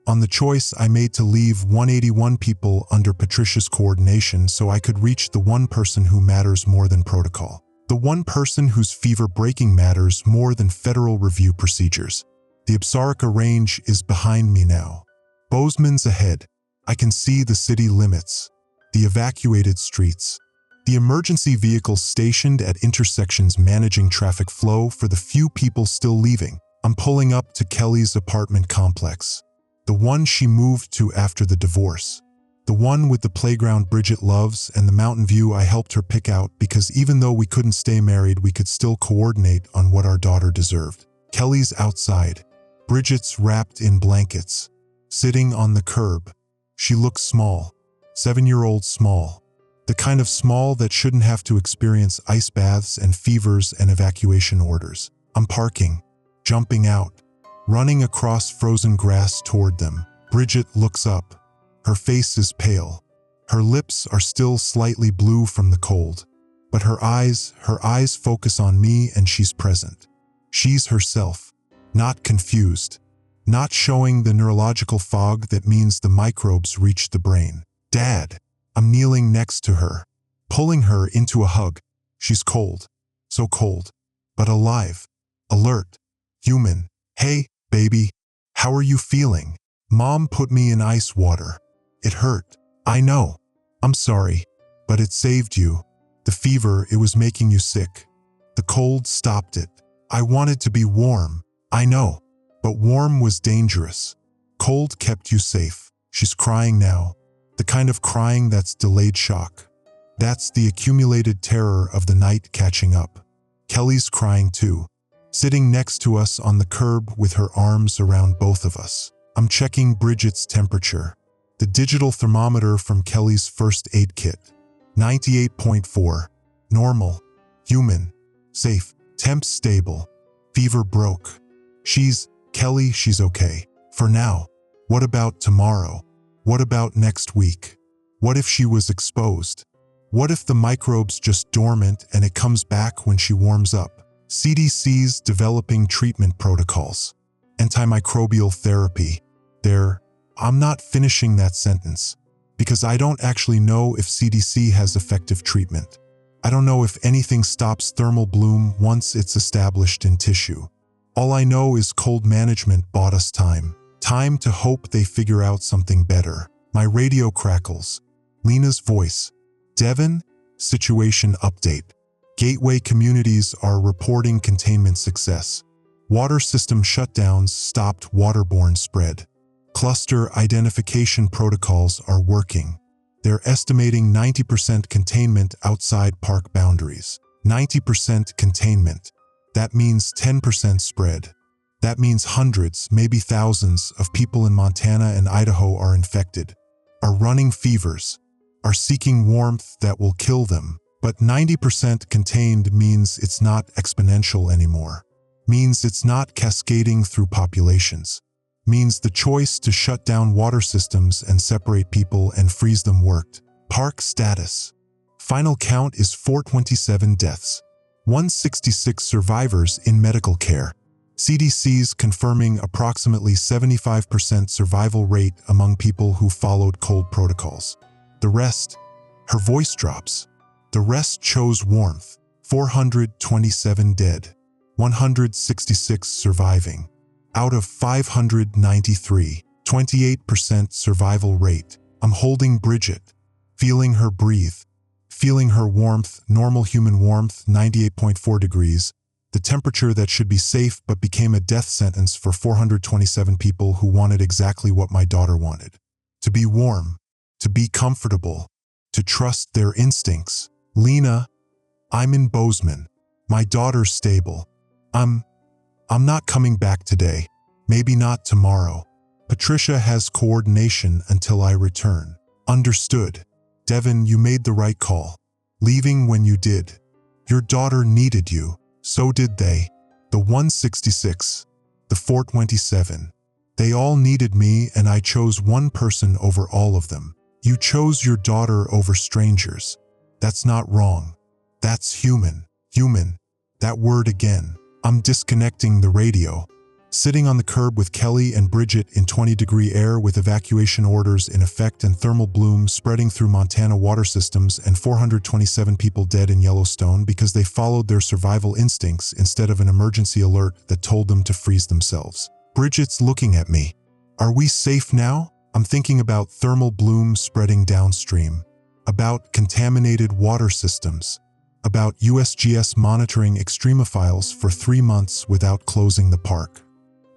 on the choice I made to leave 181 people under Patricia's coordination so I could reach the one person who matters more than protocol. The one person whose fever-breaking matters more than federal review procedures. The Absaroka Range is behind me now. Bozeman's ahead. I can see the city limits, the evacuated streets, the emergency vehicles stationed at intersections managing traffic flow for the few people still leaving. I'm pulling up to Kelly's apartment complex, the one she moved to after the divorce, the one with the playground Bridget loves and the mountain view I helped her pick out because even though we couldn't stay married, we could still coordinate on what our daughter deserved. Kelly's outside. Bridget's wrapped in blankets, sitting on the curb. She looks small, 7-year-old small, the kind of small that shouldn't have to experience ice baths and fevers and evacuation orders. I'm parking, jumping out, running across frozen grass toward them. Bridget looks up. Her face is pale. Her lips are still slightly blue from the cold, but her eyes focus on me and she's present. She's herself. Not confused, not showing the neurological fog that means the microbes reach the brain. Dad, I'm kneeling next to her, pulling her into a hug. She's cold, so cold, but alive, alert, human. Hey, baby, how are you feeling? Mom put me in ice water. It hurt. I know. I'm sorry, but it saved you. The fever, it was making you sick. The cold stopped it. I wanted to be warm. I know, but warm was dangerous. Cold kept you safe. She's crying now. The kind of crying that's delayed shock. That's the accumulated terror of the night catching up. Kelly's crying too, sitting next to us on the curb with her arms around both of us. I'm checking Bridget's temperature. The digital thermometer from Kelly's first aid kit. 98.4. Normal. Human. Safe. Temp stable. Fever broke. Kelly, she's okay. For now. What about tomorrow? What about next week? What if she was exposed? What if the microbe's just dormant and it comes back when she warms up? CDC's developing treatment protocols. Antimicrobial therapy. I'm not finishing that sentence because I don't actually know if CDC has effective treatment. I don't know if anything stops thermal bloom once it's established in tissue. All I know is cold management bought us time. Time to hope they figure out something better. My radio crackles. Lena's voice. Devon, situation update. Gateway communities are reporting containment success. Water system shutdowns stopped waterborne spread. Cluster identification protocols are working. They're estimating 90% containment outside park boundaries. 90% containment. That means 10% spread. That means hundreds, maybe thousands of people in Montana and Idaho are infected, are running fevers, are seeking warmth that will kill them. But 90% contained means it's not exponential anymore. Means it's not cascading through populations. Means the choice to shut down water systems and separate people and freeze them worked. Park status. Final count is 427 deaths. 166 survivors in medical care. CDC's confirming approximately 75% survival rate among people who followed cold protocols. The rest, her voice drops. The rest chose warmth. 427 dead. 166 surviving. Out of 593, 28% survival rate. I'm holding Bridget, feeling her breathe, feeling her warmth, normal human warmth, 98.4 degrees, the temperature that should be safe but became a death sentence for 427 people who wanted exactly what my daughter wanted. To be warm, to be comfortable, to trust their instincts. Lena, I'm in Bozeman. My daughter's stable. I'm not coming back today. Maybe not tomorrow. Patricia has coordination until I return. Understood. Devon, you made the right call. Leaving when you did. Your daughter needed you. So did they. The 166. The 427. They all needed me and I chose one person over all of them. You chose your daughter over strangers. That's not wrong. That's human. Human. That word again. I'm disconnecting the radio. Sitting on the curb with Kelly and Bridget in 20-degree air with evacuation orders in effect and thermal bloom spreading through Montana water systems and 427 people dead in Yellowstone because they followed their survival instincts instead of an emergency alert that told them to freeze themselves. Bridget's looking at me. Are we safe now? I'm thinking about thermal bloom spreading downstream, about contaminated water systems, about USGS monitoring extremophiles for 3 months without closing the park,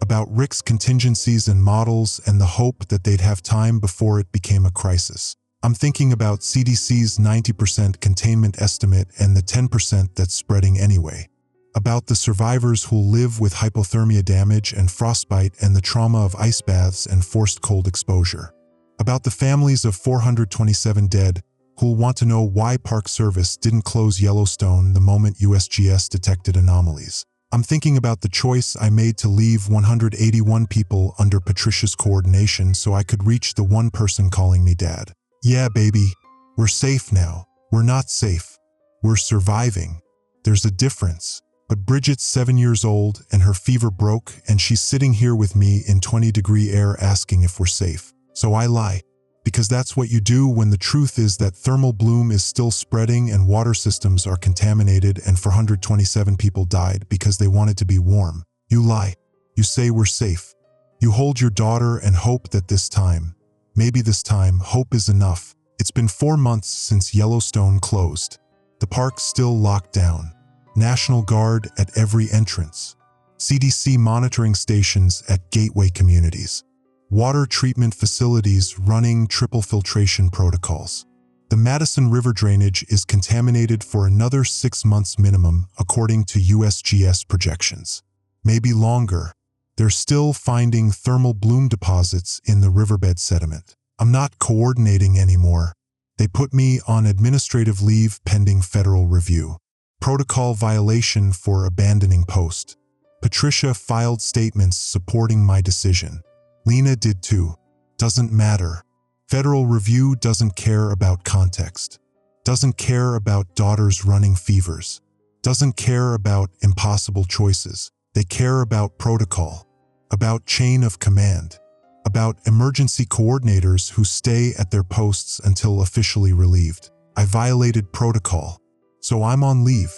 about Rick's contingencies and models and the hope that they'd have time before it became a crisis. I'm thinking about CDC's 90% containment estimate and the 10% that's spreading anyway, about the survivors who'll live with hypothermia damage and frostbite and the trauma of ice baths and forced cold exposure, about the families of 427 dead who'll want to know why Park Service didn't close Yellowstone the moment USGS detected anomalies. I'm thinking about the choice I made to leave 181 people under Patricia's coordination so I could reach the one person calling me dad. Yeah, baby, we're safe now. We're not safe. We're surviving. There's a difference. But Bridget's 7 years old and her fever broke and she's sitting here with me in 20-degree air asking if we're safe. So I lie. Because that's what you do when the truth is that thermal bloom is still spreading and water systems are contaminated and 427 people died because they wanted to be warm. You lie. You say we're safe. You hold your daughter and hope that this time, maybe this time, hope is enough. It's been 4 months since Yellowstone closed. The park's still locked down. National Guard at every entrance. CDC monitoring stations at gateway communities. Water treatment facilities running triple filtration protocols. The Madison River drainage is contaminated for another 6 months minimum, according to USGS projections. Maybe longer. They're still finding thermal bloom deposits in the riverbed sediment. I'm not coordinating anymore. They put me on administrative leave pending federal review. Protocol violation for abandoning post. Patricia filed statements supporting my decision. Lena did too. Doesn't matter. Federal review doesn't care about context. Doesn't care about daughters running fevers. Doesn't care about impossible choices. They care about protocol. About chain of command. About emergency coordinators who stay at their posts until officially relieved. I violated protocol. So I'm on leave.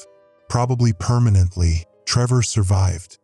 Probably permanently. Trevor survived.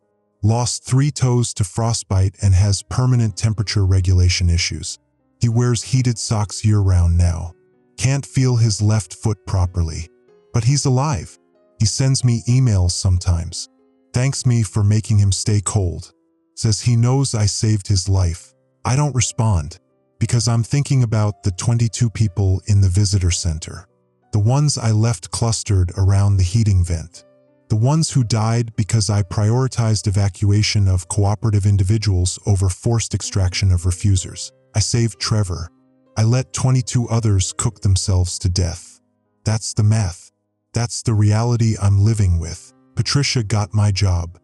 Lost 3 toes to frostbite and has permanent temperature regulation issues. He wears heated socks year-round now. Can't feel his left foot properly. But he's alive. He sends me emails sometimes. Thanks me for making him stay cold. Says he knows I saved his life. I don't respond, because I'm thinking about the 22 people in the visitor center. The ones I left clustered around the heating vent. The ones who died because I prioritized evacuation of cooperative individuals over forced extraction of refusers. I saved Trevor. I let 22 others cook themselves to death. That's the math. That's the reality I'm living with. Patricia got my job.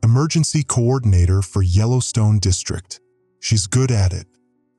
Emergency coordinator for Yellowstone District. She's good at it.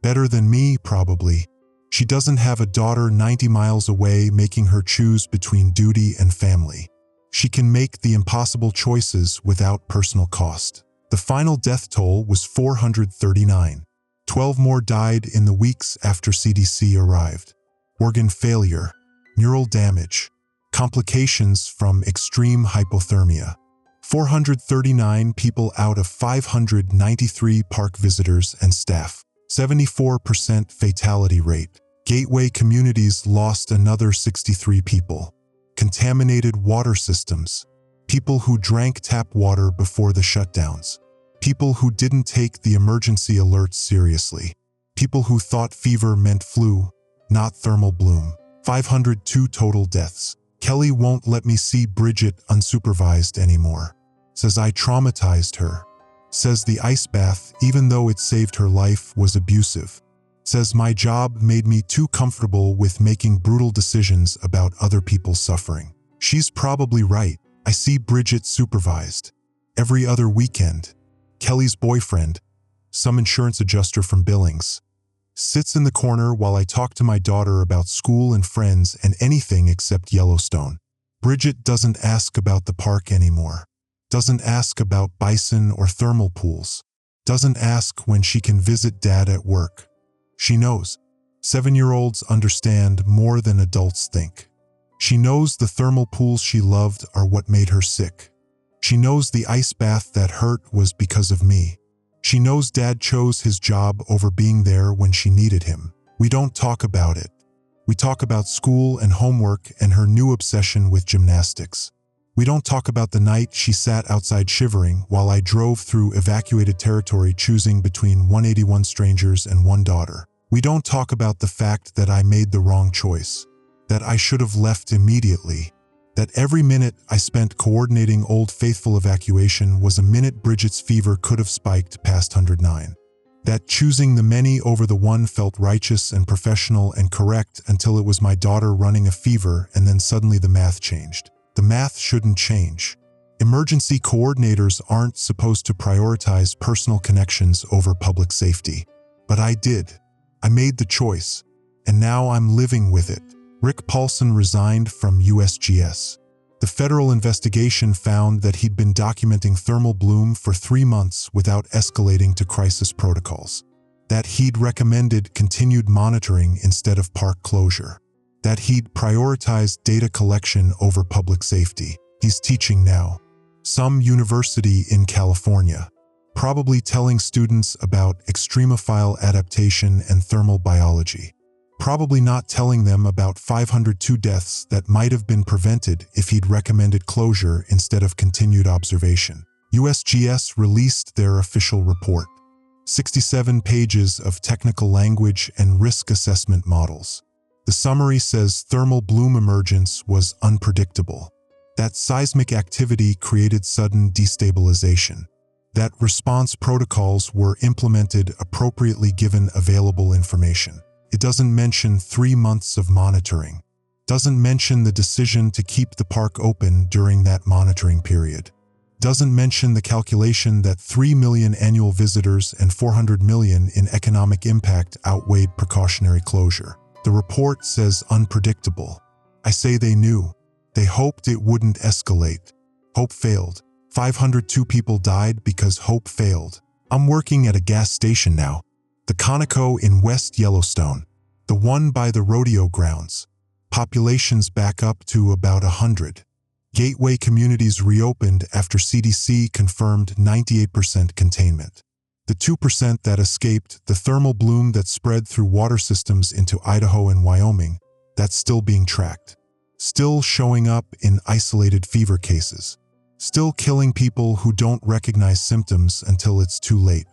Better than me, probably. She doesn't have a daughter 90 miles away making her choose between duty and family. She can make the impossible choices without personal cost. The final death toll was 439. 12 more died in the weeks after CDC arrived. Organ failure, neural damage, complications from extreme hypothermia. 439 people out of 593 park visitors and staff. 74% fatality rate. Gateway communities lost another 63 people. Contaminated water systems. People who drank tap water before the shutdowns. People who didn't take the emergency alerts seriously. People who thought fever meant flu, not thermal bloom. 502 total deaths. Kelly won't let me see Bridget unsupervised anymore. Says I traumatized her. Says the ice bath, even though it saved her life, was abusive. Says my job made me too comfortable with making brutal decisions about other people's suffering. She's probably right. I see Bridget supervised. Every other weekend. Kelly's boyfriend, some insurance adjuster from Billings, sits in the corner while I talk to my daughter about school and friends and anything except Yellowstone. Bridget doesn't ask about the park anymore. Doesn't ask about bison or thermal pools. Doesn't ask when she can visit dad at work. She knows. 7-year-olds understand more than adults think. She knows the thermal pools she loved are what made her sick. She knows the ice bath that hurt was because of me. She knows dad chose his job over being there when she needed him. We don't talk about it. We talk about school and homework and her new obsession with gymnastics. We don't talk about the night she sat outside shivering while I drove through evacuated territory choosing between 181 strangers and one daughter. We don't talk about the fact that I made the wrong choice, that I should have left immediately, that every minute I spent coordinating Old Faithful evacuation was a minute Bridget's fever could have spiked past 109. That choosing the many over the one felt righteous and professional and correct until it was my daughter running a fever and then suddenly the math changed. The math shouldn't change. Emergency coordinators aren't supposed to prioritize personal connections over public safety. But I did. I made the choice, and now I'm living with it. Rick Paulson resigned from USGS. The federal investigation found that he'd been documenting thermal bloom for 3 months without escalating to crisis protocols. that he'd recommended continued monitoring instead of park closure, that he'd prioritized data collection over public safety. He's teaching now. Some university in California, probably telling students about extremophile adaptation and thermal biology. Probably not telling them about 502 deaths that might have been prevented if he'd recommended closure instead of continued observation. USGS released their official report. 67 pages of technical language and risk assessment models. The summary says thermal bloom emergence was unpredictable, that seismic activity created sudden destabilization, that response protocols were implemented appropriately given available information. It doesn't mention 3 months of monitoring. Doesn't mention the decision to keep the park open during that monitoring period. Doesn't mention the calculation that 3 million annual visitors and 400 million in economic impact outweighed precautionary closure. The report says unpredictable. I say they knew. They hoped it wouldn't escalate. Hope failed. 502 people died because hope failed. I'm working at a gas station now. The Conoco in West Yellowstone, the one by the rodeo grounds. Populations back up to about 100. Gateway communities reopened after CDC confirmed 98% containment. The 2% that escaped, the thermal bloom that spread through water systems into Idaho and Wyoming, that's still being tracked. Still showing up in isolated fever cases. Still killing people who don't recognize symptoms until it's too late.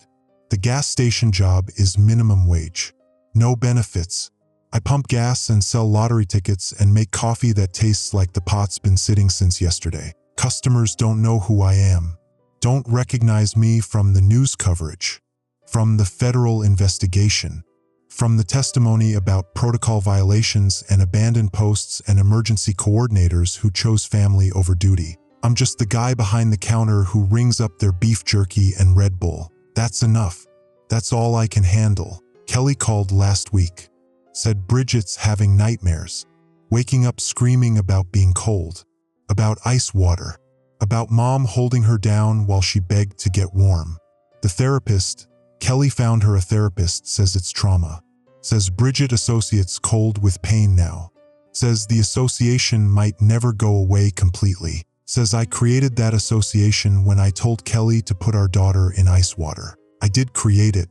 The gas station job is minimum wage. No benefits. I pump gas and sell lottery tickets and make coffee that tastes like the pot's been sitting since yesterday. Customers don't know who I am. Don't recognize me from the news coverage, from the federal investigation, from the testimony about protocol violations and abandoned posts and emergency coordinators who chose family over duty. I'm just the guy behind the counter who rings up their beef jerky and Red Bull. That's enough. That's all I can handle. Kelly called last week. Said Bridget's having nightmares. Waking up screaming about being cold. About ice water. About mom holding her down while she begged to get warm. The therapist, Kelly found her a therapist, says it's trauma. Says Bridget associates cold with pain now. Says the association might never go away completely. Says I created that association when I told Kelly to put our daughter in ice water. I did create it.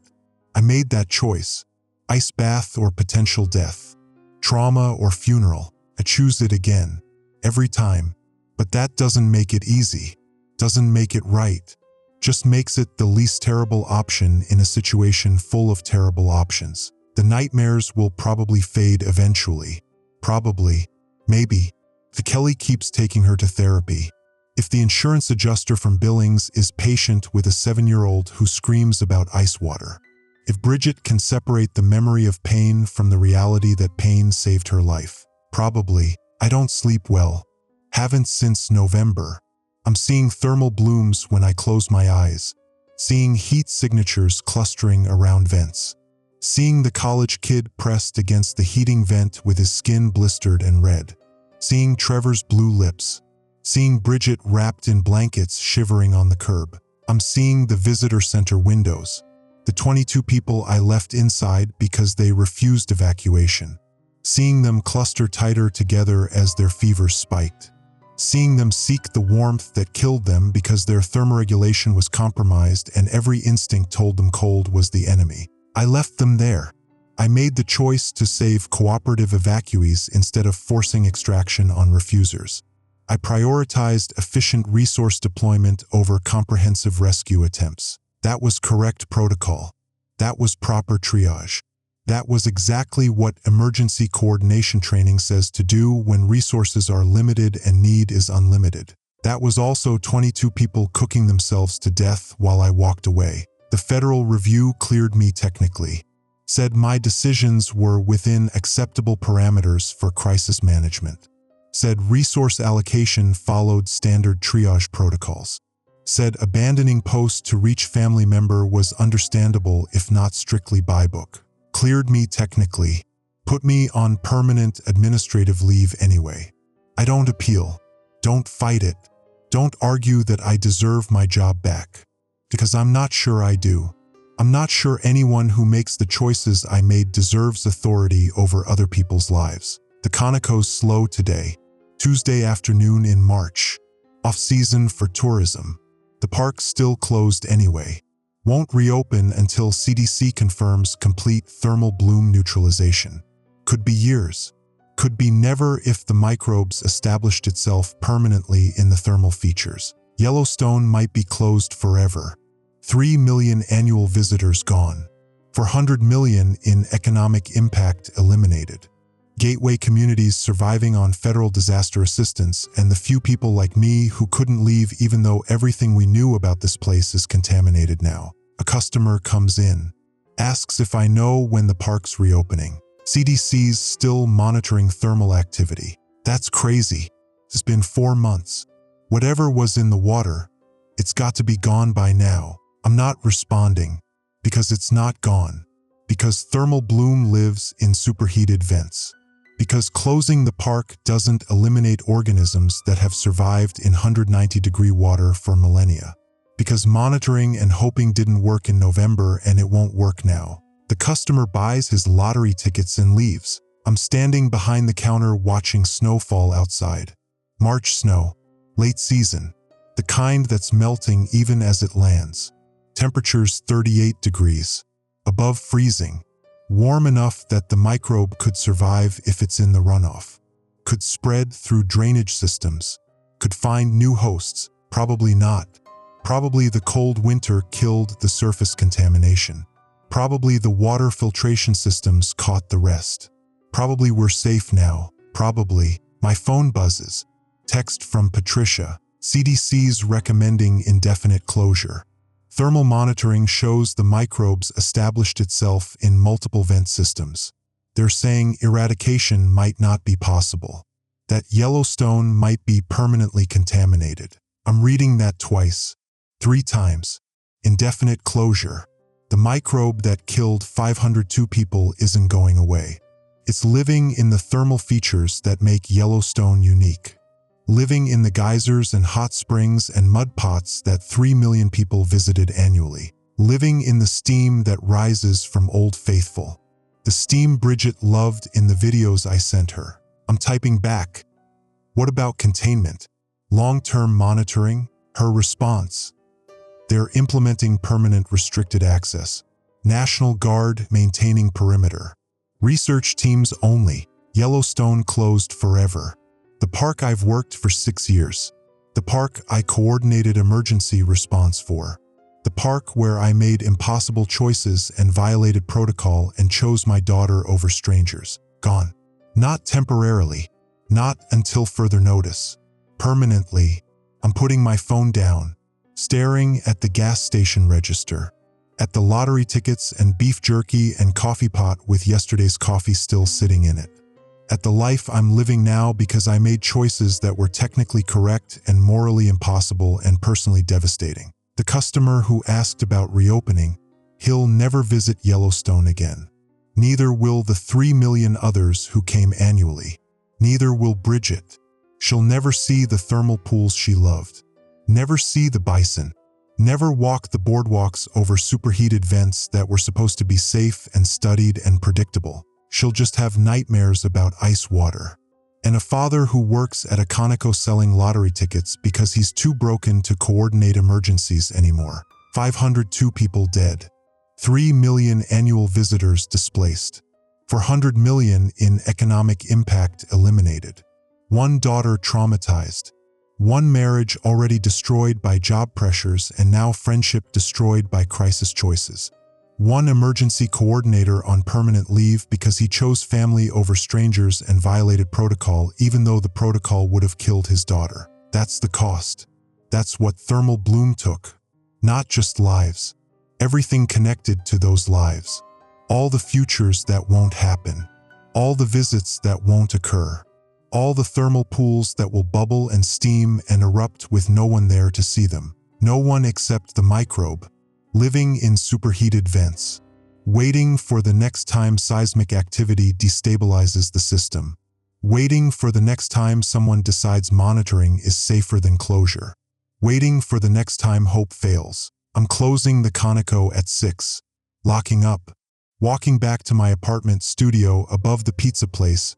I made that choice. Ice bath or potential death. Trauma or funeral. I choose it again. Every time. But that doesn't make it easy. Doesn't make it right. Just makes it the least terrible option in a situation full of terrible options. The nightmares will probably fade eventually. Probably. Maybe. If Kelly keeps taking her to therapy. If the insurance adjuster from Billings is patient with a 7-year-old who screams about ice water. If Bridget can separate the memory of pain from the reality that pain saved her life. Probably. I don't sleep well. Haven't since November. I'm seeing thermal blooms when I close my eyes. Seeing heat signatures clustering around vents. Seeing the college kid pressed against the heating vent with his skin blistered and red. Seeing Trevor's blue lips. Seeing Bridget wrapped in blankets shivering on the curb. I'm seeing the visitor center windows. The 22 people I left inside because they refused evacuation. Seeing them cluster tighter together as their fevers spiked. Seeing them seek the warmth that killed them because their thermoregulation was compromised and every instinct told them cold was the enemy. I left them there. I made the choice to save cooperative evacuees instead of forcing extraction on refusers. I prioritized efficient resource deployment over comprehensive rescue attempts. That was correct protocol. That was proper triage. That was exactly what emergency coordination training says to do when resources are limited and need is unlimited. That was also 22 people cooking themselves to death while I walked away. The federal review cleared me technically. Said my decisions were within acceptable parameters for crisis management. Said resource allocation followed standard triage protocols. Said abandoning post to reach family member was understandable if not strictly by book. Cleared me technically. Put me on permanent administrative leave anyway. I don't appeal. Don't fight it. Don't argue that I deserve my job back. Because I'm not sure I do. I'm not sure anyone who makes the choices I made deserves authority over other people's lives. The Conoco's slow today, Tuesday afternoon in March. Off-season for tourism. The park's still closed anyway. Won't reopen until CDC confirms complete thermal bloom neutralization. Could be years. Could be never if the microbes established itself permanently in the thermal features. Yellowstone might be closed forever. 3 million annual visitors gone. 400 million in economic impact eliminated. Gateway communities surviving on federal disaster assistance, and the few people like me who couldn't leave even though everything we knew about this place is contaminated now. A customer comes in, asks if I know when the park's reopening. CDC's still monitoring thermal activity. That's crazy. It's been 4 months. Whatever was in the water, it's got to be gone by now. I'm not responding because it's not gone. Because thermal bloom lives in superheated vents. Because closing the park doesn't eliminate organisms that have survived in 190-degree water for millennia. Because monitoring and hoping didn't work in November and it won't work now. The customer buys his lottery tickets and leaves. I'm standing behind the counter watching snowfall outside. March snow. Late season. The kind that's melting even as it lands. Temperatures 38 degrees. Above freezing. Warm enough that the microbe could survive if it's in the runoff. Could spread through drainage systems. Could find new hosts. Probably not. Probably the cold winter killed the surface contamination. Probably the water filtration systems caught the rest. Probably we're safe now. Probably. My phone buzzes. Text from Patricia. CDC's recommending indefinite closure. Thermal monitoring shows the microbes established itself in multiple vent systems. They're saying eradication might not be possible. That Yellowstone might be permanently contaminated. I'm reading that twice. 3 times. Indefinite closure. The microbe that killed 502 people isn't going away. It's living in the thermal features that make Yellowstone unique. Living in the geysers and hot springs and mud pots that 3 million people visited annually. Living in the steam that rises from Old Faithful. The steam Bridget loved in the videos I sent her. I'm typing back. What about containment? Long-term monitoring? Her response. They're implementing permanent restricted access. National Guard maintaining perimeter. Research teams only. Yellowstone closed forever. The park I've worked for 6 years. The park I coordinated emergency response for. The park where I made impossible choices and violated protocol and chose my daughter over strangers. Gone. Not temporarily. Not until further notice. Permanently. I'm putting my phone down. Staring at the gas station register. At the lottery tickets and beef jerky and coffee pot with yesterday's coffee still sitting in it. At the life I'm living now because I made choices that were technically correct and morally impossible and personally devastating. The customer who asked about reopening, he'll never visit Yellowstone again. Neither will the 3 million others who came annually. Neither will Bridget. She'll never see the thermal pools she loved. Never see the bison. Never walk the boardwalks over superheated vents that were supposed to be safe and studied and predictable. She'll just have nightmares about ice water. And a father who works at a Conoco selling lottery tickets because he's too broken to coordinate emergencies anymore. 502 people dead. 3 million annual visitors displaced. 400 million in economic impact eliminated. 1 daughter traumatized. 1 marriage already destroyed by job pressures and now friendship destroyed by crisis choices. 1 emergency coordinator on permanent leave because he chose family over strangers and violated protocol even though the protocol would have killed his daughter. That's the cost. That's what thermal bloom took. Not just lives. Everything connected to those lives. All the futures that won't happen. All the visits that won't occur. All the thermal pools that will bubble and steam and erupt with no one there to see them. No one except the microbe. Living in superheated vents, waiting for the next time seismic activity destabilizes the system, waiting for the next time someone decides monitoring is safer than closure, waiting for the next time hope fails. I'm closing the Conoco at 6. locking up, walking back to my apartment studio above the pizza place.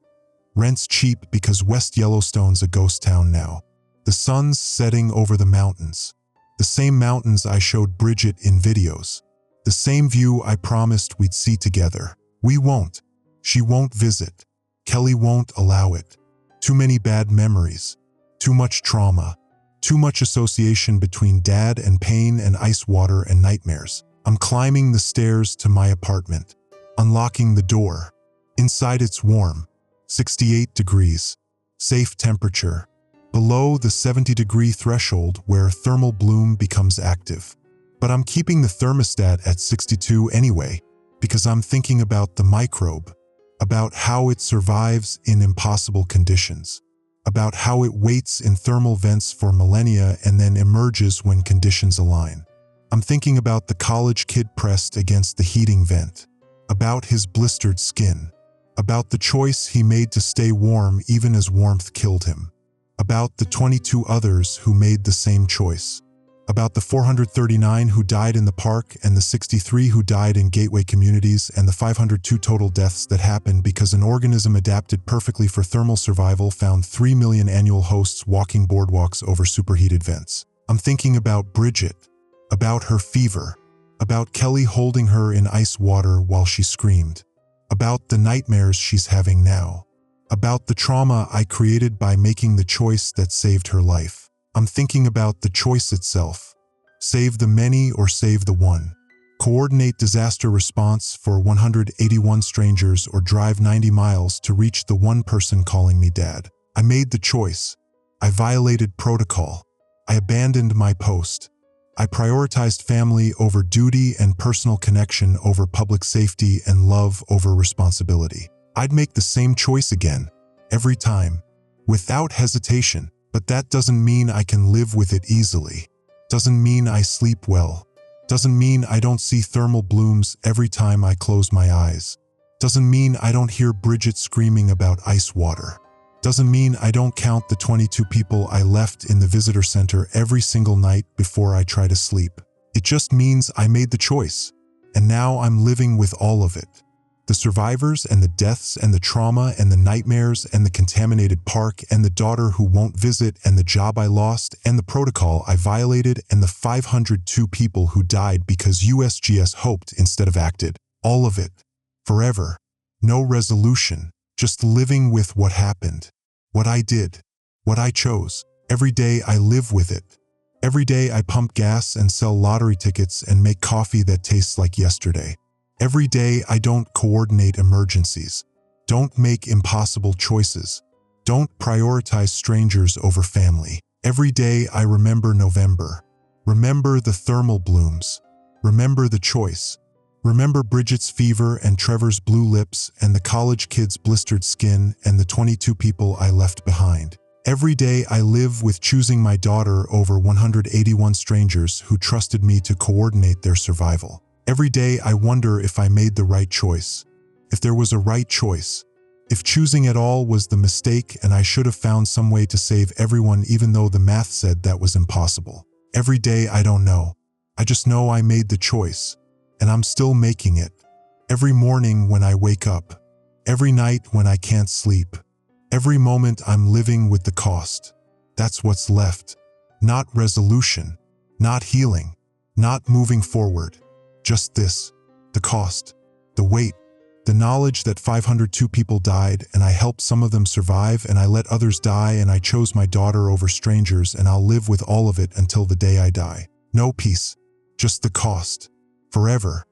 Rent's cheap because West Yellowstone's a ghost town now. The sun's setting over the mountains. The same mountains I showed Bridget in videos. The same view I promised we'd see together. We won't. She won't visit. Kelly won't allow it. Too many bad memories. Too much trauma. Too much association between dad and pain and ice water and nightmares. I'm climbing the stairs to my apartment, unlocking the door. Inside it's warm, 68 degrees, safe temperature, below the 70-degree threshold where thermal bloom becomes active. But I'm keeping the thermostat at 62 anyway, because I'm thinking about the microbe, about how it survives in impossible conditions, about how it waits in thermal vents for millennia and then emerges when conditions align. I'm thinking about the college kid pressed against the heating vent, about his blistered skin, about the choice he made to stay warm even as warmth killed him, about the 22 others who made the same choice, about the 439 who died in the park and the 63 who died in gateway communities and the 502 total deaths that happened because an organism adapted perfectly for thermal survival found 3 million annual hosts walking boardwalks over superheated vents. I'm thinking about Bridget, about her fever, about Kelly holding her in ice water while she screamed, about the nightmares she's having now, about the trauma I created by making the choice that saved her life. I'm thinking about the choice itself. Save the many or save the one. Coordinate disaster response for 181 strangers or drive 90 miles to reach the one person calling me dad. I made the choice. I violated protocol. I abandoned my post. I prioritized family over duty and personal connection over public safety and love over responsibility. I'd make the same choice again, every time, without hesitation. But that doesn't mean I can live with it easily. Doesn't mean I sleep well. Doesn't mean I don't see thermal blooms every time I close my eyes. Doesn't mean I don't hear Bridget screaming about ice water. Doesn't mean I don't count the 22 people I left in the visitor center every single night before I try to sleep. It just means I made the choice, and now I'm living with all of it. The survivors and the deaths and the trauma and the nightmares and the contaminated park and the daughter who won't visit and the job I lost and the protocol I violated and the 502 people who died because USGS hoped instead of acted. All of it. Forever. No resolution. Just living with what happened. What I did. What I chose. Every day I live with it. Every day I pump gas and sell lottery tickets and make coffee that tastes like yesterday. Every day I don't coordinate emergencies, don't make impossible choices, don't prioritize strangers over family. Every day I remember November, remember the thermal blooms, remember the choice, remember Bridget's fever and Trevor's blue lips and the college kid's blistered skin and the 22 people I left behind. Every day I live with choosing my daughter over 181 strangers who trusted me to coordinate their survival. Every day I wonder if I made the right choice, if there was a right choice, if choosing at all was the mistake and I should have found some way to save everyone even though the math said that was impossible. Every day I don't know. I just know I made the choice, and I'm still making it. Every morning when I wake up, every night when I can't sleep, every moment I'm living with the cost. That's what's left. Not resolution, not healing, not moving forward. Just this, the cost, the weight, the knowledge that 502 people died and I helped some of them survive and I let others die and I chose my daughter over strangers and I'll live with all of it until the day I die. No peace, just the cost. Forever.